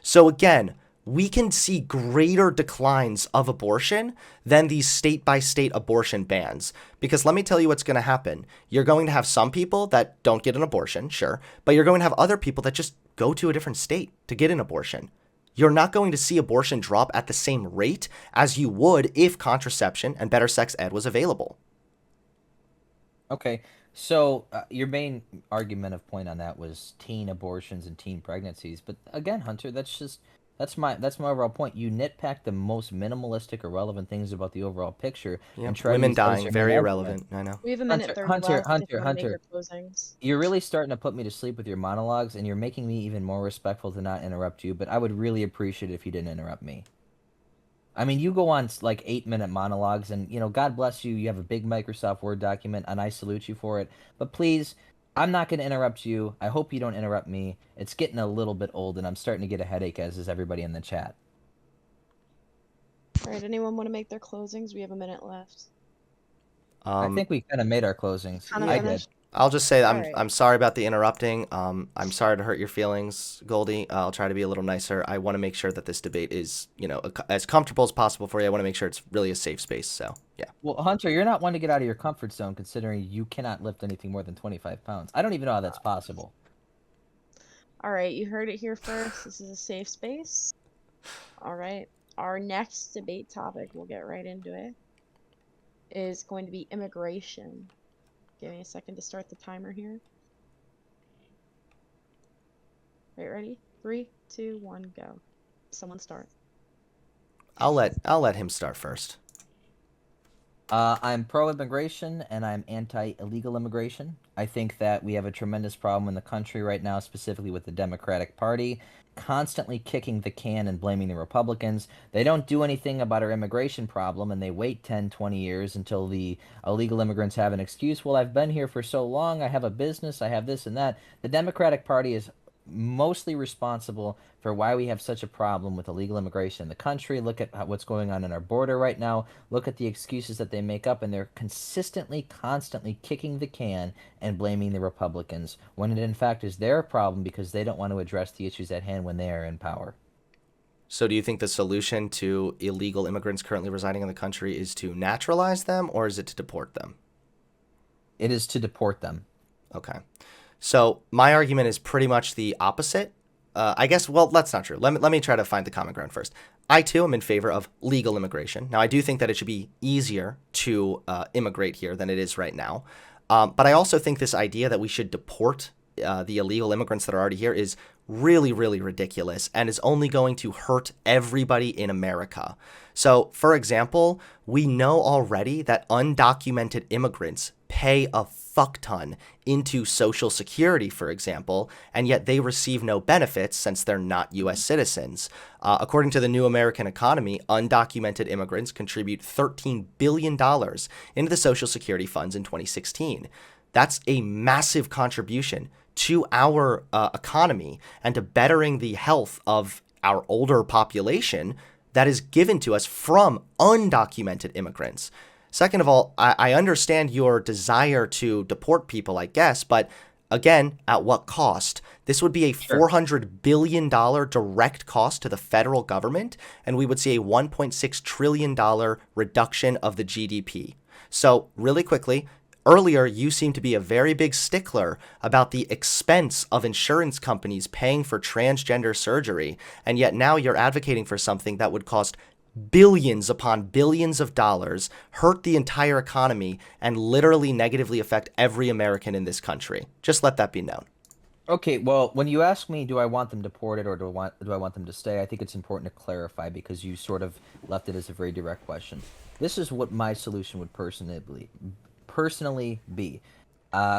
So again, we can see greater declines of abortion than these state-by-state abortion bans. Because let me tell you what's going to happen. You're going to have some people that don't get an abortion, sure, but you're going to have other people that just go to a different state to get an abortion. You're not going to see abortion drop at the same rate as you would if contraception and better sex ed was available. Okay, so your main argument of point on that was teen abortions and teen pregnancies, but again, Hunter, that's my overall point. You nitpick the most minimalistic, irrelevant things about the overall picture and try Women to use those as dying, your very main irrelevant. I know. We have a minute 30 Hunter, left. Hunter, if you wanna make Hunter. your closings. You're really starting to put me to sleep with your monologues, and you're making me even more respectful to not interrupt you, but I would really appreciate it if you didn't interrupt me. I mean, you go on like 8-minute monologues, and, God bless you, you have a big Microsoft Word document, and I salute you for it, but please, I'm not going to interrupt you. I hope you don't interrupt me. It's getting a little bit old, and I'm starting to get a headache, as is everybody in the chat. All right, anyone want to make their closings? We have a minute left. I think we kind of made our closings. Kinda I did. finished? I'll just say that Alright. I'm sorry about the interrupting. I'm sorry to hurt your feelings, Goldie. I'll try to be a little nicer. I want to make sure that this debate is, as comfortable as possible for you. I want to make sure it's really a safe space. So, yeah. Well, Hunter, you're not one to get out of your comfort zone, considering you cannot lift anything more than 25 pounds. I don't even know how that's possible. All right, you heard it here first. This is a safe space. All right, our next debate topic, we'll get right into it, is going to be immigration. Give me a second to start the timer here. Right, ready? 3, 2, 1, go. Someone start. I'll let him start first. I'm pro-immigration, and I'm anti-illegal immigration. I think that we have a tremendous problem in the country right now, specifically with the Democratic Party, constantly kicking the can and blaming the Republicans. They don't do anything about our immigration problem, and they wait 10, 20 years until the illegal immigrants have an excuse. Well, I've been here for so long, I have a business, I have this and that. The Democratic Party is mostly responsible for why we have such a problem with illegal immigration in the country. Look at what's going on in our border right now. Look at the excuses that they make up, and they're constantly kicking the can and blaming the Republicans, when it in fact is their problem because they don't want to address the issues at hand when they are in power. So do you think the solution to illegal immigrants currently residing in the country is to naturalize them, or is it to deport them? It is to deport them. Okay. So my argument is pretty much the opposite. I guess, well, that's not true. Let me try to find the common ground first. I, too, am in favor of legal immigration. Now, I do think that it should be easier to immigrate here than it is right now. But I also think this idea that we should deport the illegal immigrants that are already here is really, really ridiculous and is only going to hurt everybody in America. So, for example, we know already that undocumented immigrants pay a fuck ton into Social Security, for example, and yet they receive no benefits since they're not U.S. citizens. According to the New American Economy, undocumented immigrants contribute $13 billion into the Social Security funds in 2016. That's a massive contribution to our economy and to bettering the health of our older population that is given to us from undocumented immigrants. Second of all, I understand your desire to deport people, I guess, but again, at what cost? This would be a $400 billion direct cost to the federal government, and we would see a $1.6 trillion reduction of the GDP. So, really quickly, earlier, you seem to be a very big stickler about the expense of insurance companies paying for transgender surgery, and yet now you're advocating for something that would cost billions upon billions of dollars, hurt the entire economy, and literally negatively affect every American in this country. Just let that be known. Okay, well, when you ask me, do I want them deported or do I want them to stay, I think it's important to clarify because you sort of left it as a very direct question. This is what my solution would personally be.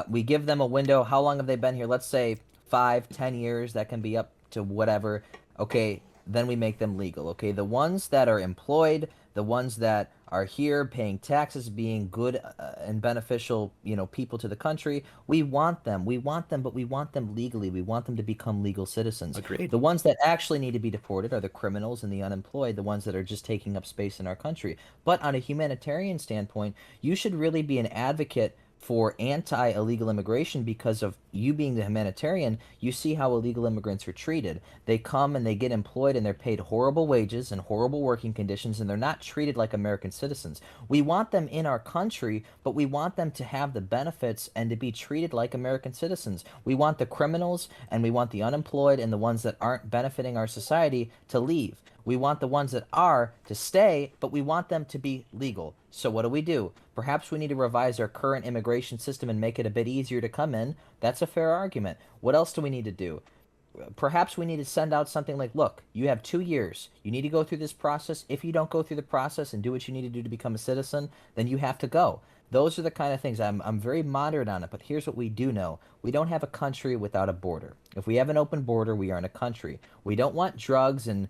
We give them a window. How long have they been here? Let's say 5, 10 years. That can be up to whatever. Okay, then we make them legal. Okay, the ones that are employed, the ones that are here paying taxes, being good and beneficial, people to the country, we want them. We want them, but we want them legally. We want them to become legal citizens. Agreed. The ones that actually need to be deported are the criminals and the unemployed, the ones that are just taking up space in our country. But on a humanitarian standpoint, you should really be an advocate for anti-illegal immigration because of you being the humanitarian. You see how illegal immigrants are treated. They come and they get employed and they're paid horrible wages and horrible working conditions, and they're not treated like American citizens. We want them in our country, but we want them to have the benefits and to be treated like American citizens. We want the criminals and we want the unemployed and the ones that aren't benefiting our society to leave. We want the ones that are to stay, but we want them to be legal. So what do? Perhaps we need to revise our current immigration system and make it a bit easier to come in. That's a fair argument. What else do we need to do? Perhaps we need to send out something like, look, you have 2 years. You need to go through this process. If you don't go through the process and do what you need to do to become a citizen, then you have to go. Those are the kind of things. I'm very moderate on it, but here's what we do know. We don't have a country without a border. If we have an open border, we are in a country. We don't want drugs and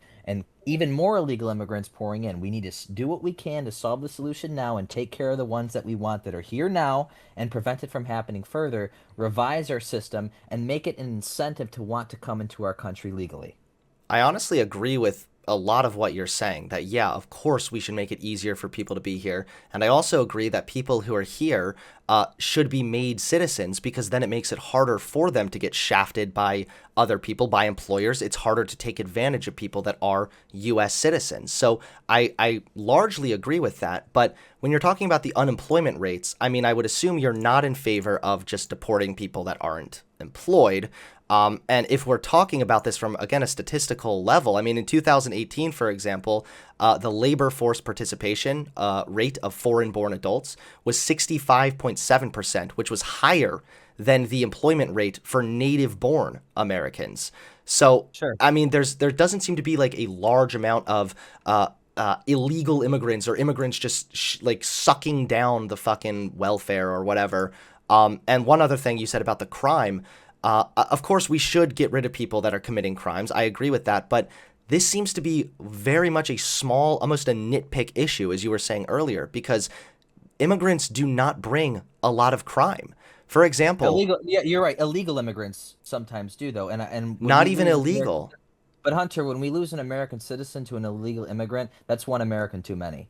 even more illegal immigrants pouring in. We need to do what we can to solve the solution now and take care of the ones that we want that are here now and prevent it from happening further, revise our system, and make it an incentive to want to come into our country legally. I honestly agree with a lot of what you're saying, that yeah, of course we should make it easier for people to be here. And I also agree that people who are here should be made citizens, because then it makes it harder for them to get shafted by other people, by employers. It's harder to take advantage of people that are U.S. citizens. So I largely agree with that. But when you're talking about the unemployment rates, I mean, I would assume you're not in favor of just deporting people that aren't employed. And if we're talking about this from, again, a statistical level, I mean, in 2018, for example, the labor force participation rate of foreign-born adults was 65.7%, which was higher than the employment rate for native-born Americans. So, Sure. I mean, there doesn't seem to be like a large amount of illegal immigrants or immigrants just like sucking down the fucking welfare or whatever. And one other thing you said about the crime. Of course, we should get rid of people that are committing crimes. I agree with that. But this seems to be very much a small, almost a nitpick issue, as you were saying earlier, because immigrants do not bring a lot of crime. For example, Yeah, you're right. Illegal immigrants sometimes do, though, and when not we even lose illegal. But Hunter, when we lose an American citizen to an illegal immigrant, that's one American too many.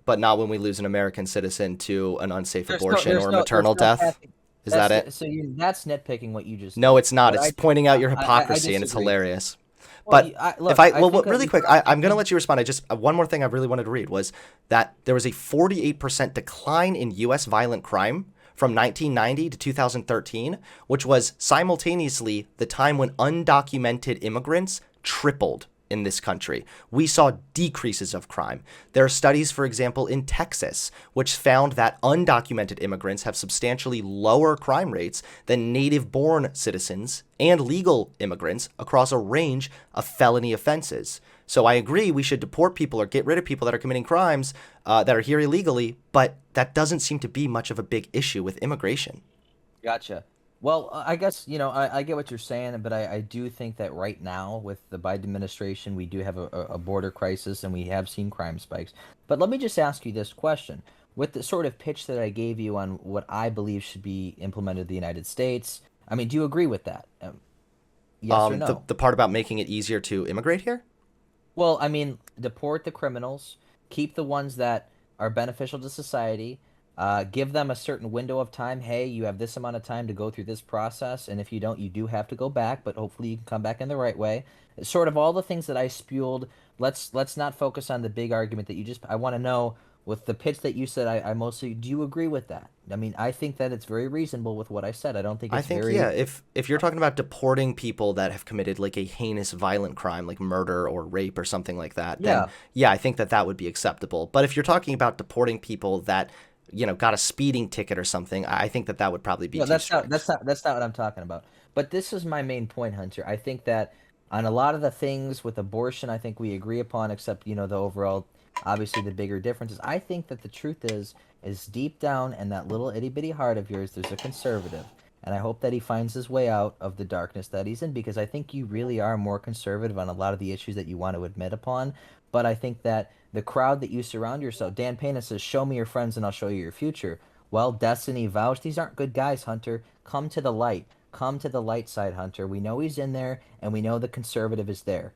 But not when we lose an American citizen to an unsafe There's abortion or maternal there's no death. path- Is that it? So that's nitpicking what you just No, did. it's not. But It's pointing out your I hypocrisy, and it's disagree. hilarious. Well, But look, if I, I well, think that really we quick, probably I'm going to can- let you respond. I just, one more thing I really wanted to read was that there was a 48% decline in U.S. violent crime from 1990 to 2013, which was simultaneously the time when undocumented immigrants tripled in this country. We saw decreases of crime. There are studies, for example, in Texas, which found that undocumented immigrants have substantially lower crime rates than native-born citizens and legal immigrants across a range of felony offenses. So I agree we should deport people or get rid of people that are committing crimes that are here illegally, but that doesn't seem to be much of a big issue with immigration. Gotcha. Well, I guess, I get what you're saying, but I do think that right now with the Biden administration, we do have a border crisis and we have seen crime spikes. But let me just ask you this question. With the sort of pitch that I gave you on what I believe should be implemented in the United States, I mean, do you agree with that? Yes or no? The part about making it easier to immigrate here? Well, I mean, deport the criminals, keep the ones that are beneficial to society, give them a certain window of time. Hey, you have this amount of time to go through this process, and if you don't, you do have to go back, but hopefully you can come back in the right way. Sort of all the things that I spewed. Let's not focus on the big argument that you just. I want to know with the pitch that you said. I mostly. Do you agree with that? I mean, I think that it's very reasonable with what I said. I don't think it's I think very. yeah, if you're talking about deporting people that have committed like a heinous violent crime like murder or rape or something like that, then yeah, I think that would be acceptable. But if you're talking about deporting people that got a speeding ticket or something, I think that would probably be No, too that's strict. that's not what I'm talking about. But this is my main point, Hunter. I think that on a lot of the things with abortion, I think we agree upon, except the overall Obviously, the bigger difference is I think that the truth is deep down in that little itty bitty heart of yours, there's a conservative. And I hope that he finds his way out of the darkness that he's in because I think you really are more conservative on a lot of the issues that you want to admit upon. But I think that the crowd that you surround yourself, Dan Pena says, show me your friends and I'll show you your future. Well, Destiny, Vouch, these aren't good guys, Hunter. Come to the light. Come to the light side, Hunter. We know he's in there and we know the conservative is there.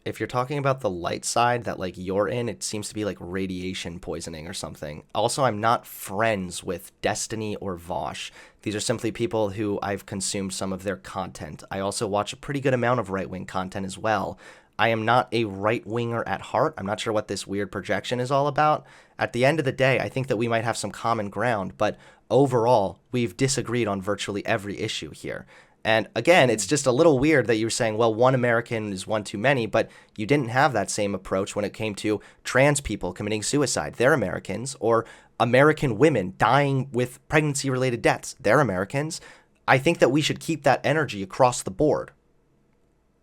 If you're talking about the light side that like you're in, it seems to be like radiation poisoning or something. Also, I'm not friends with Destiny or Vosh. These are simply people who I've consumed some of their content. I also watch a pretty good amount of right-wing content as well. I am not a right-winger at heart. I'm not sure what this weird projection is all about. At the end of the day, I think that we might have some common ground, but overall, we've disagreed on virtually every issue here. And again, it's just a little weird that you're saying, well, one American is one too many, but you didn't have that same approach when it came to trans people committing suicide. They're Americans. Or American women dying with pregnancy-related deaths. They're Americans. I think that we should keep that energy across the board.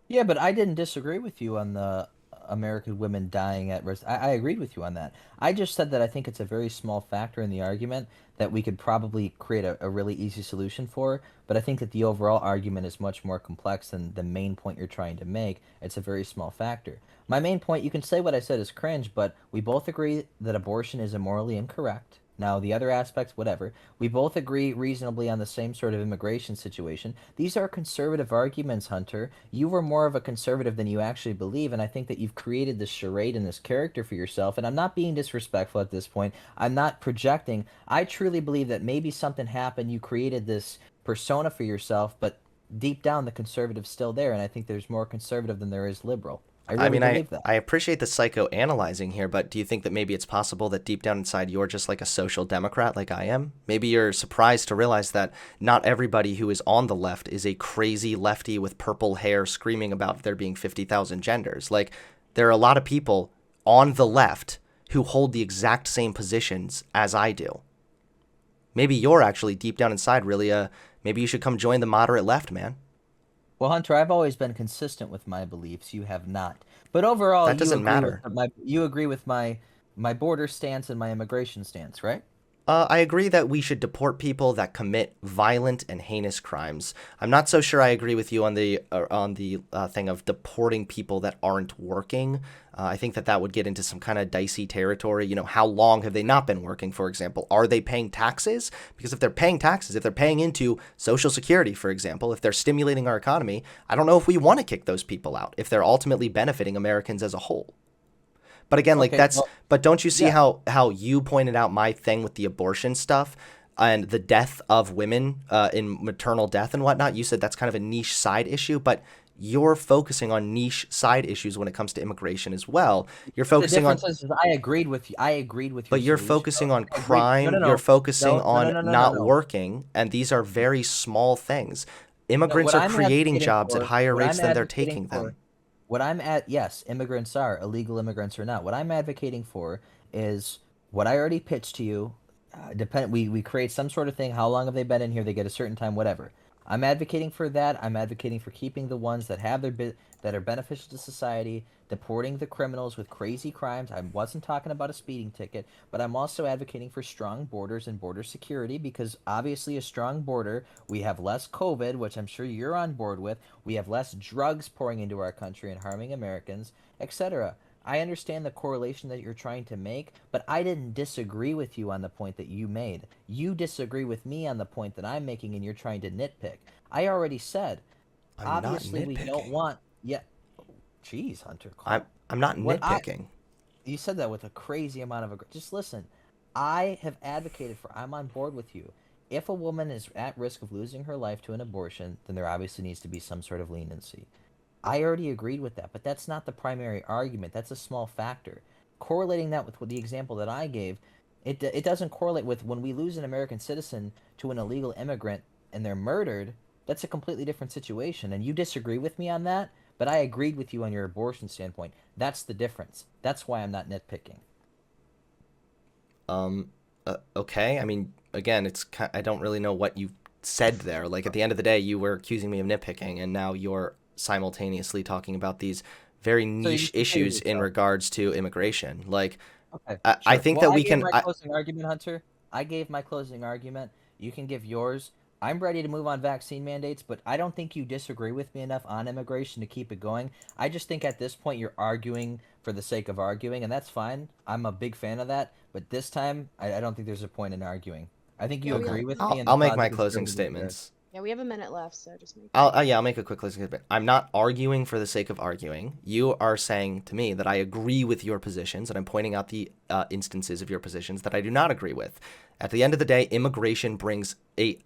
Yeah, but I didn't disagree with you on the American women dying at risk. I agreed with you on that. I just said that I think it's a very small factor in the argument that we could probably create a really easy solution for. But I think that the overall argument is much more complex than the main point you're trying to make. It's a very small factor. My main point, you can say what I said is cringe, but we both agree that abortion is immorally incorrect. Now, the other aspects, whatever. We both agree reasonably on the same sort of immigration situation. These are conservative arguments, Hunter. You were more of a conservative than you actually believe, and I think that you've created this charade and this character for yourself. And I'm not being disrespectful at this point. I'm not projecting. I truly believe that maybe something happened. You created this persona for yourself, but deep down, the conservative's still there, and I think there's more conservative than there is liberal. I I really mean, I, believe that. I appreciate the psychoanalyzing here, but do you think that maybe it's possible that deep down inside you're just like a social democrat like I am? Maybe you're surprised to realize that not everybody who is on the left is a crazy lefty with purple hair screaming about there being 50,000 genders. Like, there are a lot of people on the left who hold the exact same positions as I do. Maybe you're actually deep down inside really maybe you should come join the moderate left, man. Well, Hunter, I've always been consistent with my beliefs. You have not. But overall, That doesn't matter. you agree with my border stance and my immigration stance, right? I agree that we should deport people that commit violent and heinous crimes. I'm not so sure I agree with you on the thing of deporting people that aren't working. I think that would get into some kind of dicey territory. You know, how long have they not been working, for example? Are they paying taxes? Because if they're paying taxes, if they're paying into Social Security, for example, if they're stimulating our economy, I don't know if we want to kick those people out if they're ultimately benefiting Americans as a whole. But again, like Okay, well, but don't you see yeah. how you pointed out my thing with the abortion stuff and the death of women in maternal death and whatnot? You said that's kind of a niche side issue, but you're focusing on niche side issues when it comes to immigration as well. You're The focusing on, difference is I agreed with you. I agreed with your but you're solution. focusing on I agreed. No, crime, no, you're no, focusing no, no, no, on no, no, no, not no. working, and these are very small things. No, Immigrants what are I'm creating advocating jobs at for, higher what rates I'm than they're advocating taking for, them. what I'm at, yes, immigrants are illegal immigrants or not. What I'm advocating for is what I already pitched to you. We create some sort of thing. How long have they been in here? They get a certain time, whatever. I'm advocating for that. I'm advocating for keeping the ones that have that are beneficial to society, deporting the criminals with crazy crimes. I wasn't talking about a speeding ticket, but I'm also advocating for strong borders and border security because obviously a strong border, we have less COVID, which I'm sure you're on board with. We have less drugs pouring into our country and harming Americans, etc. I understand the correlation that you're trying to make, but I didn't disagree with you on the point that you made. You disagree with me on the point that I'm making and you're trying to nitpick. I already said, I'm not obviously we don't nitpicking. want yeah. Jeez, Hunter, I'm calm. I'm not What I nitpicking. You said that with a crazy amount of just listen. I have advocated for I'm on board with you. If a woman is at risk of losing her life to an abortion, then there obviously needs to be some sort of leniency. I already agreed with that, but that's not the primary argument. That's a small factor. Correlating that with the example that I gave, it doesn't correlate with when we lose an American citizen to an illegal immigrant and they're murdered. That's a completely different situation, and you disagree with me on that. But I agreed with you on your abortion standpoint. That's the difference. That's why I'm not nitpicking. Okay. I mean, again, I don't really know what you said there. Like at the end of the day, you were accusing me of nitpicking, and now you're simultaneously talking about these very So you niche compare issues in yourself. regards to immigration. Like, Okay, I sure. think Well, that I we gave can. my closing argument, Hunter. I gave my closing argument. You can give yours. I'm ready to move on vaccine mandates, but I don't think you disagree with me enough on immigration to keep it going. I just think at this point you're arguing for the sake of arguing, and that's fine. I'm a big fan of that, but this time I don't think there's a point in arguing. I think you Yeah, we Okay. agree with me, I'll and the I'll make my positives closing bring to bear. statements. yeah, we have a minute left, so just make. I'll make a quick closing statement. I'm not arguing for the sake of arguing. You are saying to me that I agree with your positions, and I'm pointing out the instances of your positions that I do not agree with. At the end of the day, immigration brings a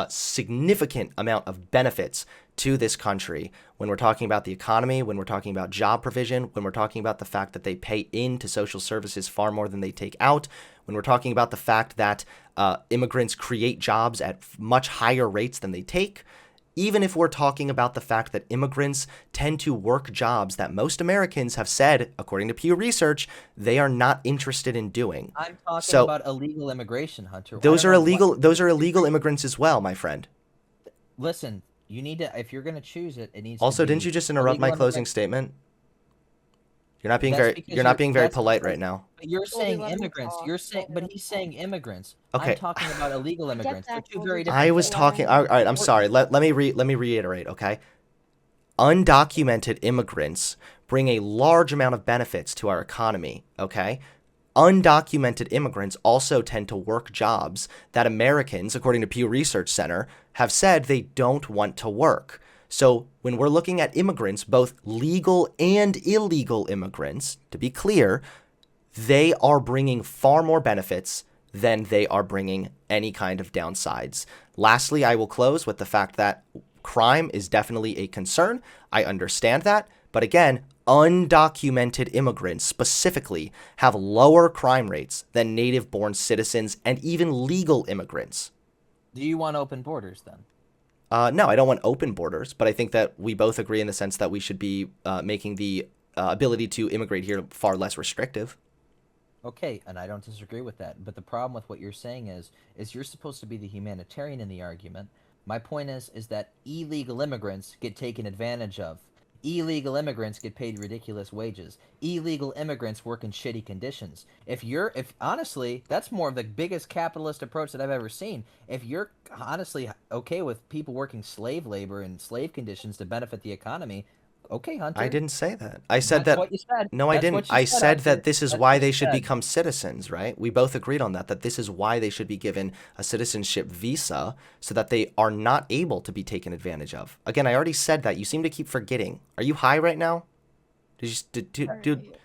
significant amount of benefits to this country when we're talking about the economy, when we're talking about job provision, when we're talking about the fact that they pay into social services far more than they take out, when we're talking about the fact that immigrants create jobs at much higher rates than they take. Even if we're talking about the fact that immigrants tend to work jobs that most Americans have said, according to Pew Research, they are not interested in doing. I'm talking So about illegal immigration, Hunter. I those don't are know what. illegal. Those are illegal immigrants as well, my friend. Listen, you need to if you're going to choose it, it needs to Also, didn't be you just interrupt my illegal closing immigrants. statement? You're not being That's very. because You're not you're. being very That's polite because. right now. But you're Goldie, saying let him immigrants. talk. You're saying, Goldie, but let him he's talk. saying immigrants. I'm Okay. talking about illegal I get immigrants. They're that, two Goldie, very but different I was things. talking. All right. I'm sorry. Let me reiterate. Okay. Undocumented immigrants bring a large amount of benefits to our economy. Okay. Undocumented immigrants also tend to work jobs that Americans, according to Pew Research Center, have said they don't want to work. So when we're looking at immigrants, both legal and illegal immigrants, to be clear, they are bringing far more benefits than they are bringing any kind of downsides. Lastly, I will close with the fact that crime is definitely a concern. I understand that. But again, undocumented immigrants specifically have lower crime rates than native born citizens and even legal immigrants. Do you want open borders then? No, I don't want open borders, but I think that we both agree in the sense that we should be making the ability to immigrate here far less restrictive. Okay, and I don't disagree with that. But the problem with what you're saying is you're supposed to be the humanitarian in the argument. My point is that illegal immigrants get taken advantage of. Illegal immigrants get paid ridiculous wages. Illegal immigrants work in shitty conditions. If honestly, that's more of the biggest capitalist approach that I've ever seen. If you're honestly okay with people working slave labor and slave conditions to benefit the economy, okay, Hunter. I didn't say that. I said That's that. what you said. No, I That's didn't. what you I said, said Hunter. that this is That's why what they you should said. become citizens, right? We both agreed on that, that this is why they should be given a citizenship visa so that they are not able to be taken advantage of. Again, I already said that. You seem to keep forgetting. Are you high right now?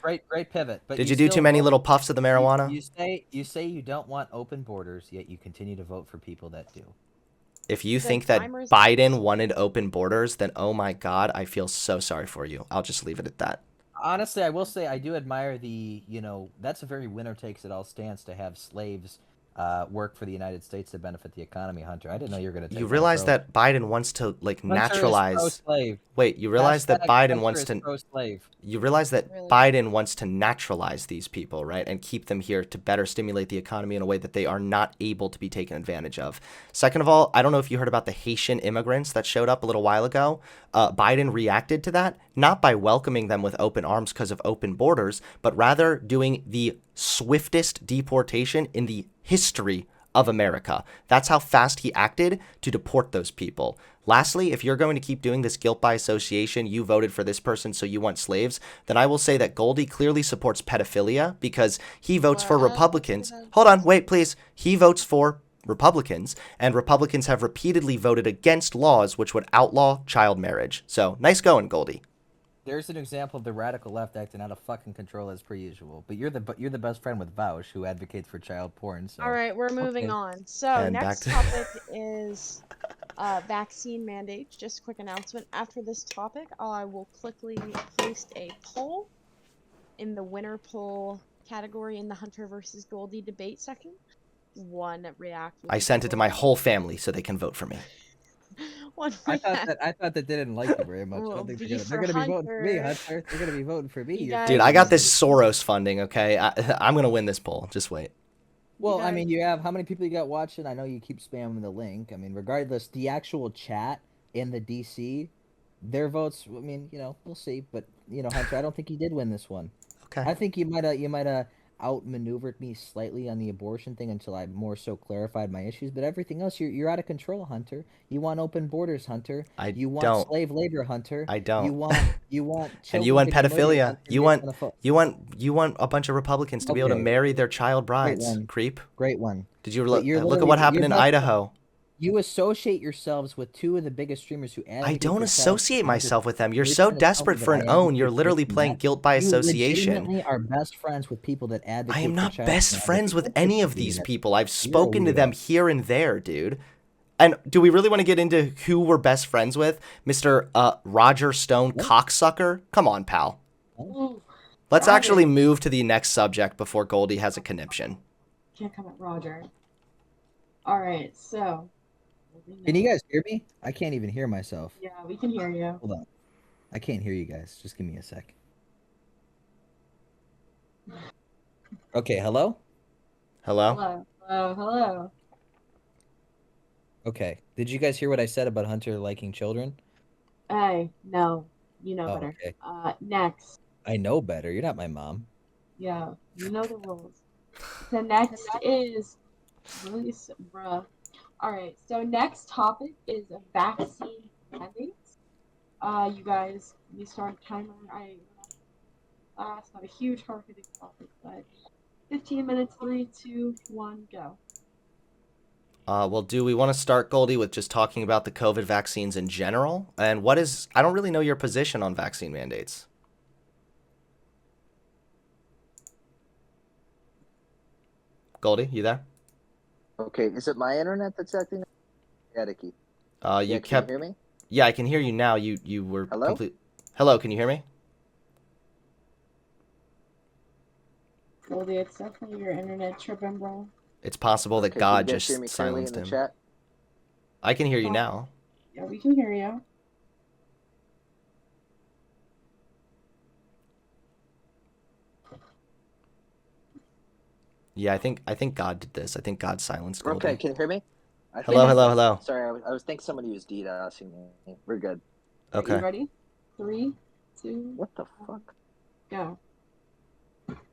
Great pivot. But Did you you do still too many vote. little puffs of the marijuana? You say you don't want open borders, yet you continue to vote for people that do. If you The think that timer's Biden canceled. wanted open borders, then oh my God, I feel so sorry for you. I'll just leave it at that. Honestly, I will say I do admire that's a very winner takes it all stance to have slaves work for the United States to benefit the economy, Hunter. I didn't know you were going to take You that realize approach. that Biden wants to like Hunter is naturalize. pro-slave. Wait, you realize that Hashtag Biden Hunter wants is to pro-slave. you realize that Really? Biden wants to naturalize these people, right? And keep them here to better stimulate the economy in a way that they are not able to be taken advantage of. Second of all, I don't know if you heard about the Haitian immigrants that showed up a little while ago. Biden reacted to that, not by welcoming them with open arms because of open borders, but rather doing the swiftest deportation in the history of America. That's how fast he acted to deport those people. Lastly, if you're going to keep doing this guilt by association, you voted for this person so you want slaves, then I will say that Goldie clearly supports pedophilia because he votes for Republicans. Hold on, wait, please. He votes for Republicans, and Republicans have repeatedly voted against laws which would outlaw child marriage. So, nice going, Goldie. There's an example of the radical left acting out of fucking control as per usual. But you're the best friend with Vaush, who advocates for child porn. So All right, we're moving okay. on. So And back next to- topic is vaccine mandates. Just a quick announcement. After this topic, I will quickly post a poll in the winner poll category in the Hunter versus Goldie debate section. One react. I sent it to my whole family so they can vote for me. One I react. thought they didn't like you very much. I Well, don't think be they're for gonna be voting for me, Hunter. Hunter. They're gonna be voting for me. You You're guys- Dude, kidding I got me. this Soros funding, okay? I'm going to win this poll. Just wait. Well, I guys- mean, you have how many people you got watching? I know you keep spamming the link. I mean, regardless, the actual chat in the DC, their votes. I mean, we'll see. But Hunter, I don't think you did win this one. Okay. I think you might have. outmaneuvered me slightly on the abortion thing until I more so clarified my issues. But everything else, you're out of control, Hunter. You want open borders, Hunter. I You want don't. slave labor, Hunter. I don't. You want And you children want to get murdered, pedophilia. Hunter, You based want on a you want a bunch of Republicans to be able to Okay, marry their child great brides. one, Creep. great one. Did you But you're look at literally what happened you're in best Idaho? You associate yourselves with two of the biggest streamers who I advocate don't for associate myself with them. You're so 80% of desperate childhood for that an I own. You're advocate for literally playing that. guilt by You association. legitimately are best friends with people that I advocate am for not child best pornography. friends with Don't any take of it to these that. people. I've You're a spoken to them weirdo. here and there, dude. And do we really want to get into who we're best friends with? Mr. Roger Stone What? cocksucker? Come on, pal. Ooh, Let's Roger. actually move to the next subject before Goldie has a conniption. Can't come at Roger. Alright, so. Can you guys hear me? I can't even hear myself. Yeah, we can hear you. Hold on. I can't hear you guys. Just give me a sec. Okay, hello? Hello? Hello. Hello. Hello. Okay. Did you guys hear what I said about Hunter liking children? Hey, no. You know Oh, better. okay. Next. I know better. You're not my mom. Yeah, you know the rules. So next is release, bruh. Alright, so next topic is vaccine mandates. You guys, we start a timer. It's not a huge hard-hitting topic, but 15 minutes, 3, 2, 1, go. Well, do we want to start, Goldie, with just talking about the COVID vaccines in general? And I don't really know your position on vaccine mandates. Goldie, you there? Okay, is it my internet that's acting staticky? You Can kept. you hear me? Yeah, I can hear you now. You were Hello? complete. Hello, can you hear me? Goldie, it's definitely your internet tripping, bro. It's possible that Okay, God can you guys hear just me clearly in silenced the him. chat? I can hear you now. Yeah, we can hear you. Yeah, I think God did this. I think God silenced Goldie. Okay, can you hear me? Hello, hello, hello. Sorry, I was thinking somebody was DDoSing me. We're good. Are Okay. you ready? 3, 2, What the fuck? go.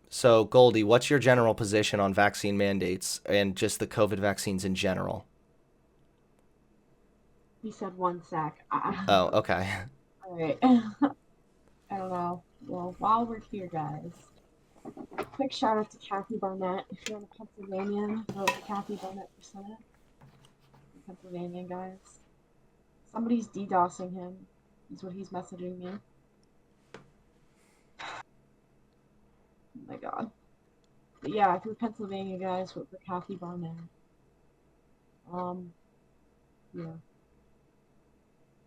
So, Goldie, what's your general position on vaccine mandates and just the COVID vaccines in general? He said 1 sec. Oh, okay. Alright. I don't know. Well, while we're here, guys, quick shout out to Kathy Barnett. If you're in Pennsylvania, vote for Kathy Barnett for Senate. Pennsylvania, guys. Somebody's DDoSing him, is what he's messaging me. Oh my god. But yeah, if you're Pennsylvania, guys, vote for Kathy Barnett. Yeah.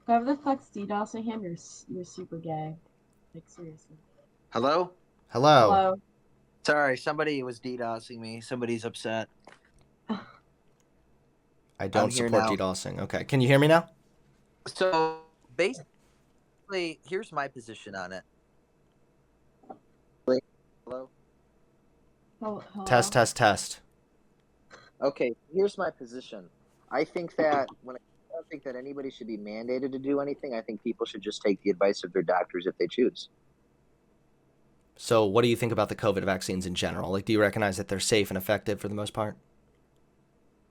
Whoever the fuck's DDoSing him, you're super gay. Like, seriously. Hello? Hello. Hello. Sorry, somebody was DDoSing me. Somebody's upset. I don't here support now. DDoSing. Okay. Can you hear me now? So basically, here's my position on it. Hello? Hello. Test, test, test. Okay, here's my position. I think that I don't think that anybody should be mandated to do anything. I think people should just take the advice of their doctors if they choose. So, what do you think about the COVID vaccines in general? Like, do you recognize that they're safe and effective for the most part?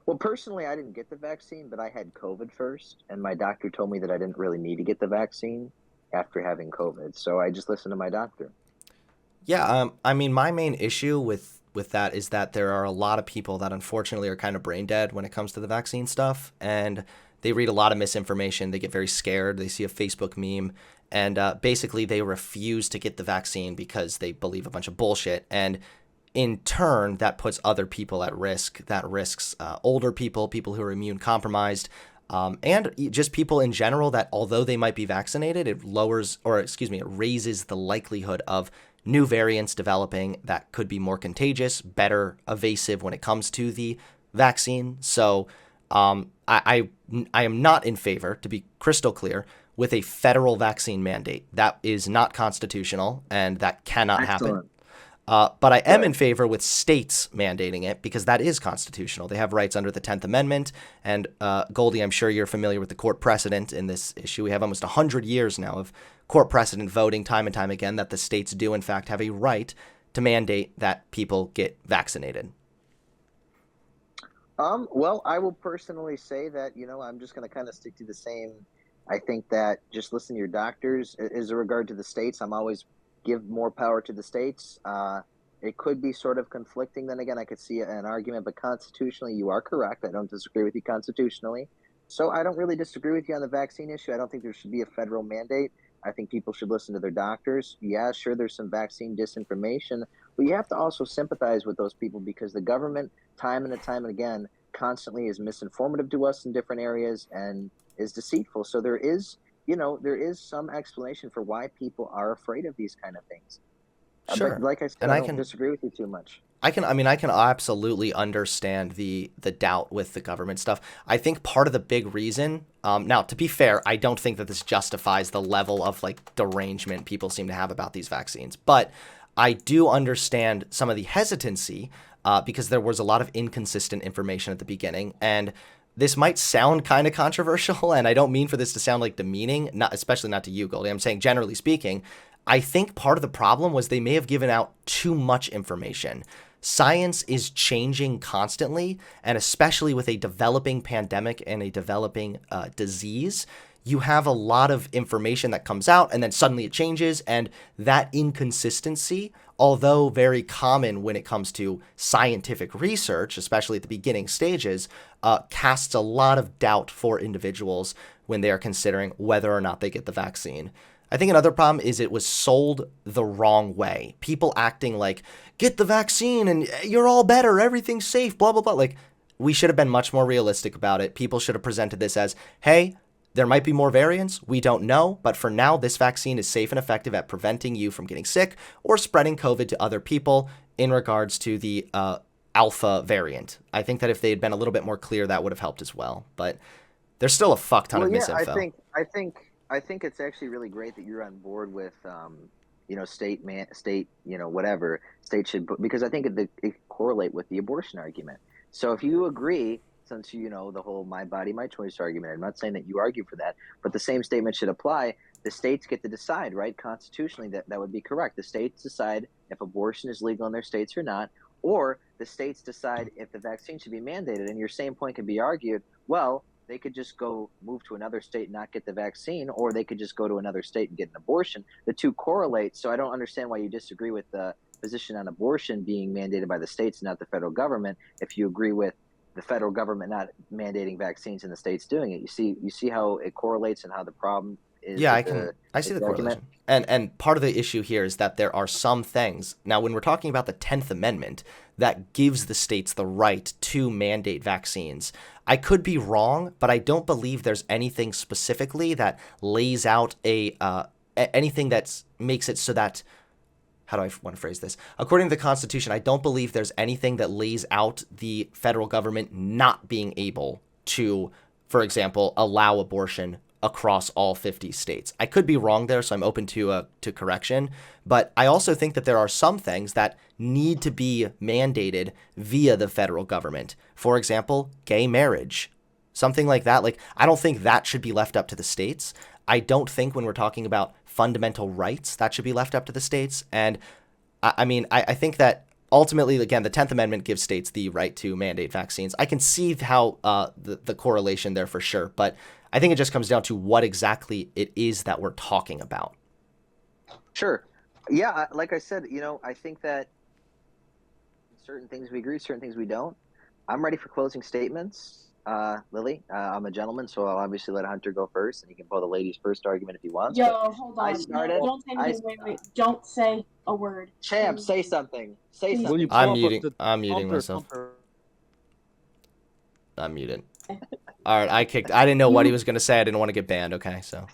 Well, personally, I didn't get the vaccine, but I had COVID first, and my doctor told me that I didn't really need to get the vaccine after having COVID. So I just listened to my doctor. Yeah, I mean, my main issue with that is that there are a lot of people that unfortunately are kind of brain dead when it comes to the vaccine stuff, and they read a lot of misinformation. They get very scared. They see a Facebook meme, and basically they refuse to get the vaccine because they believe a bunch of bullshit. And in turn, that puts other people at risk. That risks older people, people who are immune compromised, and just people in general that although they might be vaccinated, it raises the likelihood of new variants developing that could be more contagious, better evasive when it comes to the vaccine. So I am not in favor, to be crystal clear, with a federal vaccine mandate. That is not constitutional, and that cannot happen. But I am in favor with states mandating it because that is constitutional. They have rights under the 10th Amendment. And Goldie, I'm sure you're familiar with the court precedent in this issue. We have almost 100 years now of court precedent voting time and time again that the states do, in fact, have a right to mandate that people get vaccinated? Well, I will personally say that, I'm just going to kind of stick to the same. I think that just listen to your doctors. As a regard to the states, I'm always give more power to the states. It could be sort of conflicting. Then again, I could see an argument, but constitutionally, you are correct. I don't disagree with you constitutionally. So I don't really disagree with you on the vaccine issue. I don't think there should be a federal mandate. I think people should listen to their doctors. Yeah, sure, there's some vaccine disinformation, but you have to also sympathize with those people because the government, time and time and again, constantly is misinformative to us in different areas and is deceitful. So there is some explanation for why people are afraid of these kind of things. Sure. But like I said, And I don't disagree with you too much. I can absolutely understand the doubt with the government stuff. I think part of the big reason, now to be fair, I don't think that this justifies the level of like derangement people seem to have about these vaccines, but I do understand some of the hesitancy because there was a lot of inconsistent information at the beginning, and this might sound kind of controversial, and I don't mean for this to sound like demeaning, especially not to you, Goldie. I'm saying generally speaking, I think part of the problem was they may have given out too much information. Science is changing constantly, and especially with a developing pandemic and a developing disease, you have a lot of information that comes out and then suddenly it changes, and that inconsistency, although very common when it comes to scientific research, especially at the beginning stages, casts a lot of doubt for individuals when they are considering whether or not they get the vaccine. I think another problem is it was sold the wrong way. People acting like, get the vaccine and you're all better, everything's safe, blah, blah, blah. Like, we should have been much more realistic about it. People should have presented this as, hey, there might be more variants, we don't know, but for now, this vaccine is safe and effective at preventing you from getting sick or spreading COVID to other people in regards to the alpha variant. I think that if they had been a little bit more clear, that would have helped as well. But there's still a fuck ton of misinfo. I think it's actually really great that you're on board with, state, whatever state should, because I think it correlate with the abortion argument. So if you agree, since the whole my body, my choice argument, I'm not saying that you argue for that, but the same statement should apply. The states get to decide, right? Constitutionally, that would be correct. The states decide if abortion is legal in their states or not, or the states decide if the vaccine should be mandated. And your same point can be argued, well, they could just go move to another state and not get the vaccine, or they could just go to another state and get an abortion. The two correlate. So I don't understand why you disagree with the position on abortion being mandated by the states, not the federal government, if you agree with the federal government not mandating vaccines and the states doing it. You see how it correlates and how the problem is. Yeah, I see the correlation. And part of the issue here is that there are some things. Now, when we're talking about the 10th Amendment that gives the states the right to mandate vaccines, I could be wrong, but I don't believe there's anything specifically that lays out anything that makes it so that, how do I want to phrase this? According to the Constitution, I don't believe there's anything that lays out the federal government not being able to, for example, allow abortion across all 50 states. I could be wrong there, so I'm open to correction. But I also think that there are some things that need to be mandated via the federal government. For example, gay marriage, something like that. Like, I don't think that should be left up to the states. I don't think when we're talking about fundamental rights, that should be left up to the states. And I think that ultimately, again, the 10th Amendment gives states the right to mandate vaccines. I can see how the correlation there for sure, but I think it just comes down to what exactly it is that we're talking about. Sure. Yeah, like I said, I think that certain things we agree, certain things we don't. I'm ready for closing statements. Lily, I'm a gentleman, so I'll obviously let Hunter go first, and he can pull the ladies' first argument if he wants. Yo, hold on. Don't say anything. Wait. Don't say a word. Champ, say something. Say something. I'm muting myself. I'm muted. All right, I didn't know what he was going to say. I didn't want to get banned, okay, so.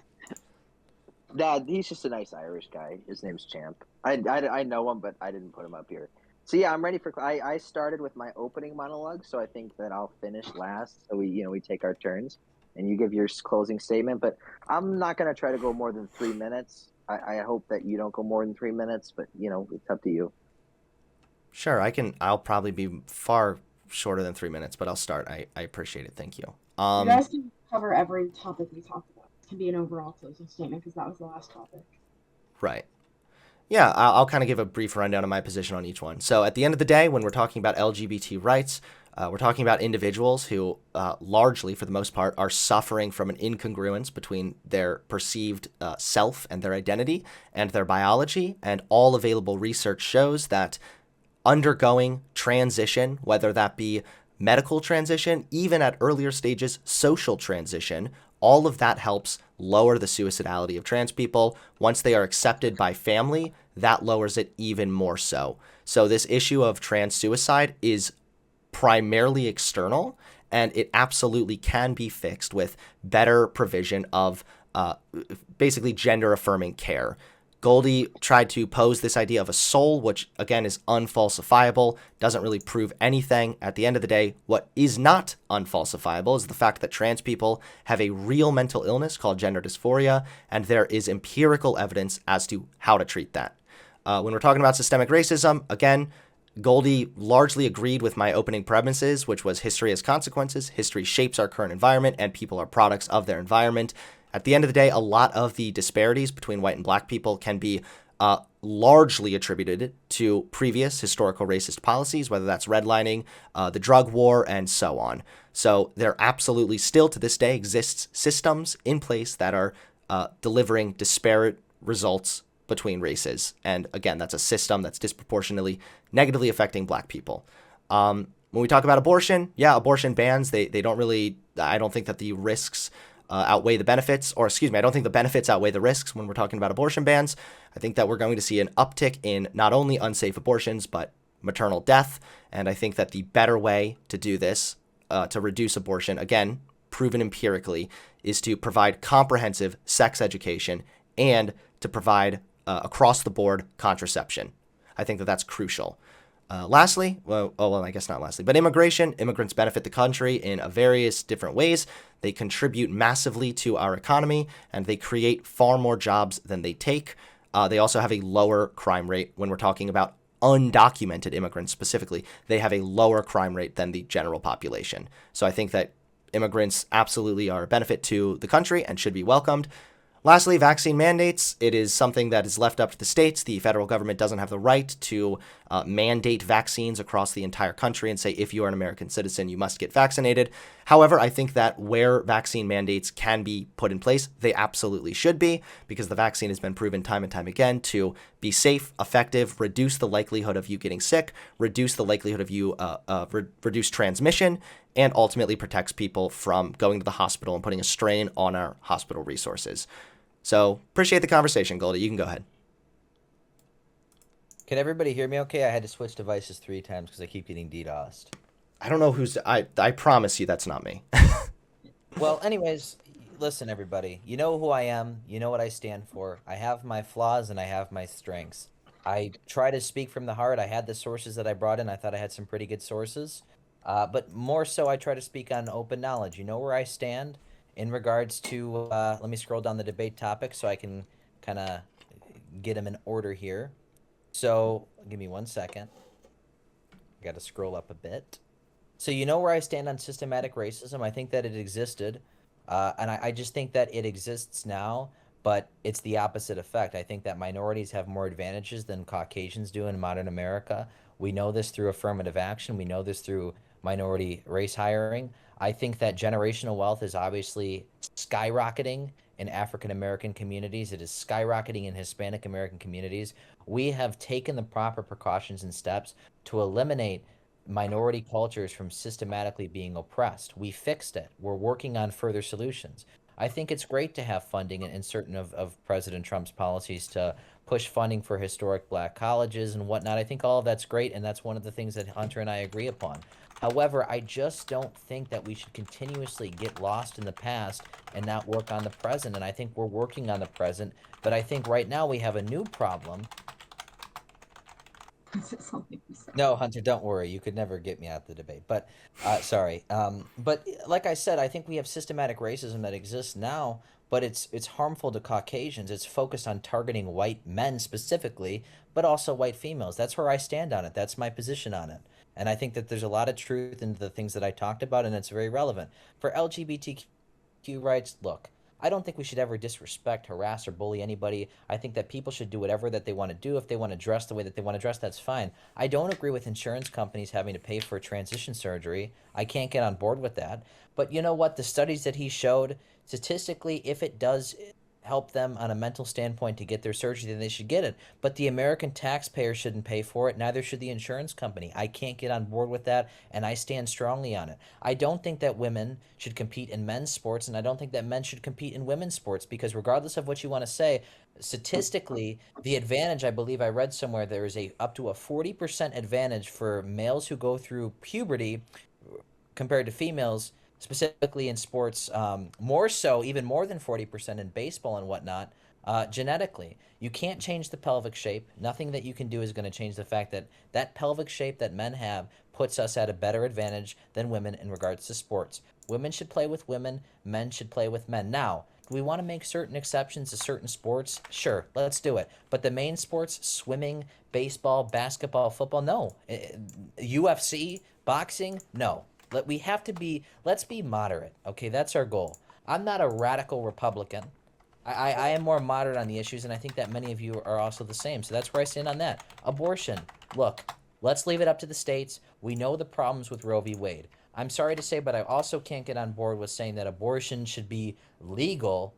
Nah, he's just a nice Irish guy. His name's Champ. I know him, but I didn't put him up here. So yeah, I'm ready for. I started with my opening monologue, so I think that I'll finish last. So we take our turns, and you give your closing statement. But I'm not gonna try to go more than 3 minutes. I hope that you don't go more than 3 minutes, but it's up to you. Sure, I'll probably be far shorter than 3 minutes, but I'll start. I appreciate it. Thank you. You guys can cover every topic we talked about. It can be an overall closing statement because that was the last topic. Right. Yeah, I'll kind of give a brief rundown of my position on each one. So at the end of the day, when we're talking about LGBT rights, we're talking about individuals who largely, for the most part, are suffering from an incongruence between their perceived self and their identity and their biology. And all available research shows that undergoing transition, whether that be medical transition, even at earlier stages, social transition, all of that helps lower the suicidality of trans people. Once they are accepted by family, that lowers it even more so. So this issue of trans suicide is primarily external, and it absolutely can be fixed with better provision of basically gender affirming care. Goldie tried to pose this idea of a soul, which again is unfalsifiable, doesn't really prove anything. At the end of the day, what is not unfalsifiable is the fact that trans people have a real mental illness called gender dysphoria, and there is empirical evidence as to how to treat that. When we're talking about systemic racism, again, Goldie largely agreed with my opening premises, which was history has consequences, history shapes our current environment, and people are products of their environment. At the end of the day, a lot of the disparities between white and black people can be largely attributed to previous historical racist policies, whether that's redlining, the drug war, and so on. So there absolutely still to this day exists systems in place that are delivering disparate results between races. And again, that's a system that's disproportionately negatively affecting black people. When we talk about abortion, yeah, abortion bans, they don't really, I don't think that the risks outweigh the benefits, or excuse me, I don't think the benefits outweigh the risks when we're talking about abortion bans. I think that we're going to see an uptick in not only unsafe abortions, but maternal death. And I think that the better way to do this, to reduce abortion, again, proven empirically, is to provide comprehensive sex education and to provide across the board contraception. I think that that's crucial. Lastly, I guess not lastly, but immigration. Immigrants benefit the country in various different ways. They contribute massively to our economy, and they create far more jobs than they take. They also have a lower crime rate when we're talking about undocumented immigrants specifically. They have a lower crime rate than the general population. So I think that immigrants absolutely are a benefit to the country and should be welcomed. Lastly, vaccine mandates. It is something that is left up to the states. The federal government doesn't have the right to mandate vaccines across the entire country and say, if you are an American citizen, you must get vaccinated. However, I think that where vaccine mandates can be put in place, they absolutely should be, because the vaccine has been proven time and time again to be safe, effective, reduce the likelihood of you getting sick, reduce the likelihood of you reduce transmission, and ultimately protects people from going to the hospital and putting a strain on our hospital resources. So appreciate the conversation, Goldie. You can go ahead. Can everybody hear me okay? I had to switch devices 3 times because I keep getting DDoSed. I don't know who's... I promise you that's not me. Well, anyways, listen, everybody. You know who I am. You know what I stand for. I have my flaws and I have my strengths. I try to speak from the heart. I had the sources that I brought in. I thought I had some pretty good sources. But more so, I try to speak on open knowledge. You know where I stand in regards to... let me scroll down the debate topic so I can kind of get them in order here. So, give me 1 second. I got to scroll up a bit. So you know where I stand on systematic racism. I think that it existed, and I just think that it exists now, but it's the opposite effect. I think that minorities have more advantages than Caucasians do in modern America. We know this through affirmative action. We know this through minority race hiring. I think that generational wealth is obviously skyrocketing in African American communities. It is skyrocketing in Hispanic American communities. We have taken the proper precautions and steps to eliminate minority cultures from systematically being oppressed. We fixed it. We're working on further solutions. I think it's great to have funding in certain of President Trump's policies to push funding for historic black colleges and whatnot. I think all of that's great, and that's one of the things that Hunter and I agree upon. However, I just don't think that we should continuously get lost in the past and not work on the present. And I think we're working on the present, but I think right now we have a new problem. Is it something you said? No, Hunter, don't worry. You could never get me out of the debate. But, sorry. But like I said, I think we have systematic racism that exists now, but it's harmful to Caucasians. It's focused on targeting white men specifically, but also white females. That's where I stand on it. That's my position on it. And I think that there's a lot of truth in the things that I talked about, and it's very relevant. For LGBTQ rights, look, I don't think we should ever disrespect, harass, or bully anybody. I think that people should do whatever that they want to do. If they want to dress the way that they want to dress, that's fine. I don't agree with insurance companies having to pay for transition surgery. I can't get on board with that. But you know what? The studies that he showed, statistically, if it does help them on a mental standpoint to get their surgery, then they should get it. But the American taxpayer shouldn't pay for it, neither should the insurance company. I can't get on board with that, and I stand strongly on it. I don't think that women should compete in men's sports, and I don't think that men should compete in women's sports, because regardless of what you want to say, statistically, the advantage, I believe I read somewhere, there is a up to a 40% advantage for males who go through puberty compared to females, specifically in sports, more so, even more than 40% in baseball and whatnot, genetically. You can't change the pelvic shape. Nothing that you can do is going to change the fact that that pelvic shape that men have puts us at a better advantage than women in regards to sports. Women should play with women, men should play with men. Now, do we want to make certain exceptions to certain sports? Sure, let's do it. But the main sports, swimming, baseball, basketball, football, no. UFC, boxing, no. We have to be, let's be moderate, okay? That's our goal. I'm not a radical Republican. I am more moderate on the issues, and I think that many of you are also the same. So that's where I stand on that. Abortion. Look, let's leave it up to the states. We know the problems with Roe v. Wade. I'm sorry to say, but I also can't get on board with saying that abortion should be legal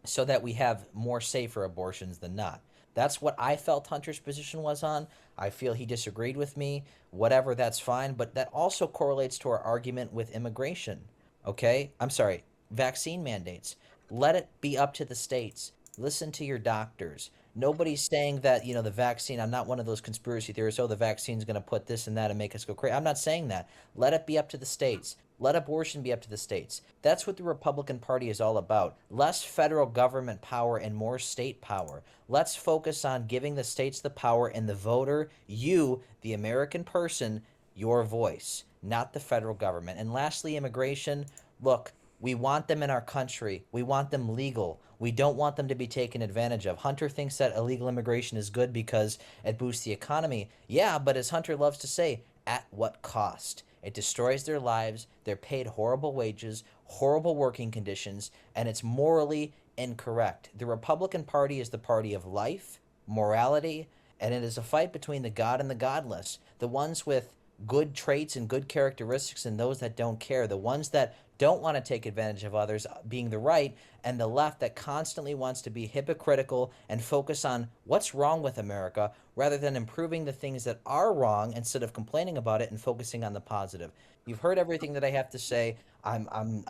so that we have more safer abortions than not. That's what I felt Hunter's position was on. I feel he disagreed with me. Whatever, that's fine. But that also correlates to our argument with immigration. Okay? I'm sorry, vaccine mandates. Let it be up to the states. Listen to your doctors. Nobody's saying that, the vaccine, I'm not one of those conspiracy theorists, oh, the vaccine's going to put this and that and make us go crazy. I'm not saying that. Let it be up to the states. Let abortion be up to the states. That's what the Republican Party is all about. Less federal government power and more state power. Let's focus on giving the states the power and the voter, you, the American person, your voice, not the federal government. And lastly, immigration. Look, we want them in our country. We want them legal. We don't want them to be taken advantage of. Hunter thinks that illegal immigration is good because it boosts the economy. Yeah, but as Hunter loves to say, at what cost? It destroys their lives. They're paid horrible wages, horrible working conditions, and it's morally incorrect. The Republican Party is the party of life, morality, and it is a fight between the God and the godless. The ones with good traits and good characteristics and those that don't care. The ones that don't want to take advantage of others being the right, and the left that constantly wants to be hypocritical and focus on what's wrong with America rather than improving the things that are wrong instead of complaining about it and focusing on the positive. You've heard everything that I have to say. I'm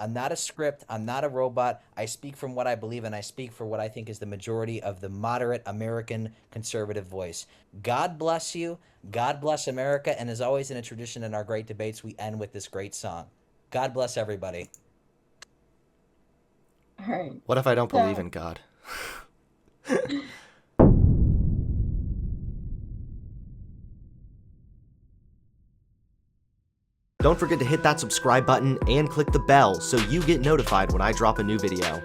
not a script. I'm not a robot. I speak from what I believe, and I speak for what I think is the majority of the moderate American conservative voice. God bless you. God bless America. And as always in a tradition in our great debates, we end with this great song. God bless everybody. All right. What if I don't believe in God? Don't forget to hit that subscribe button and click the bell so you get notified when I drop a new video.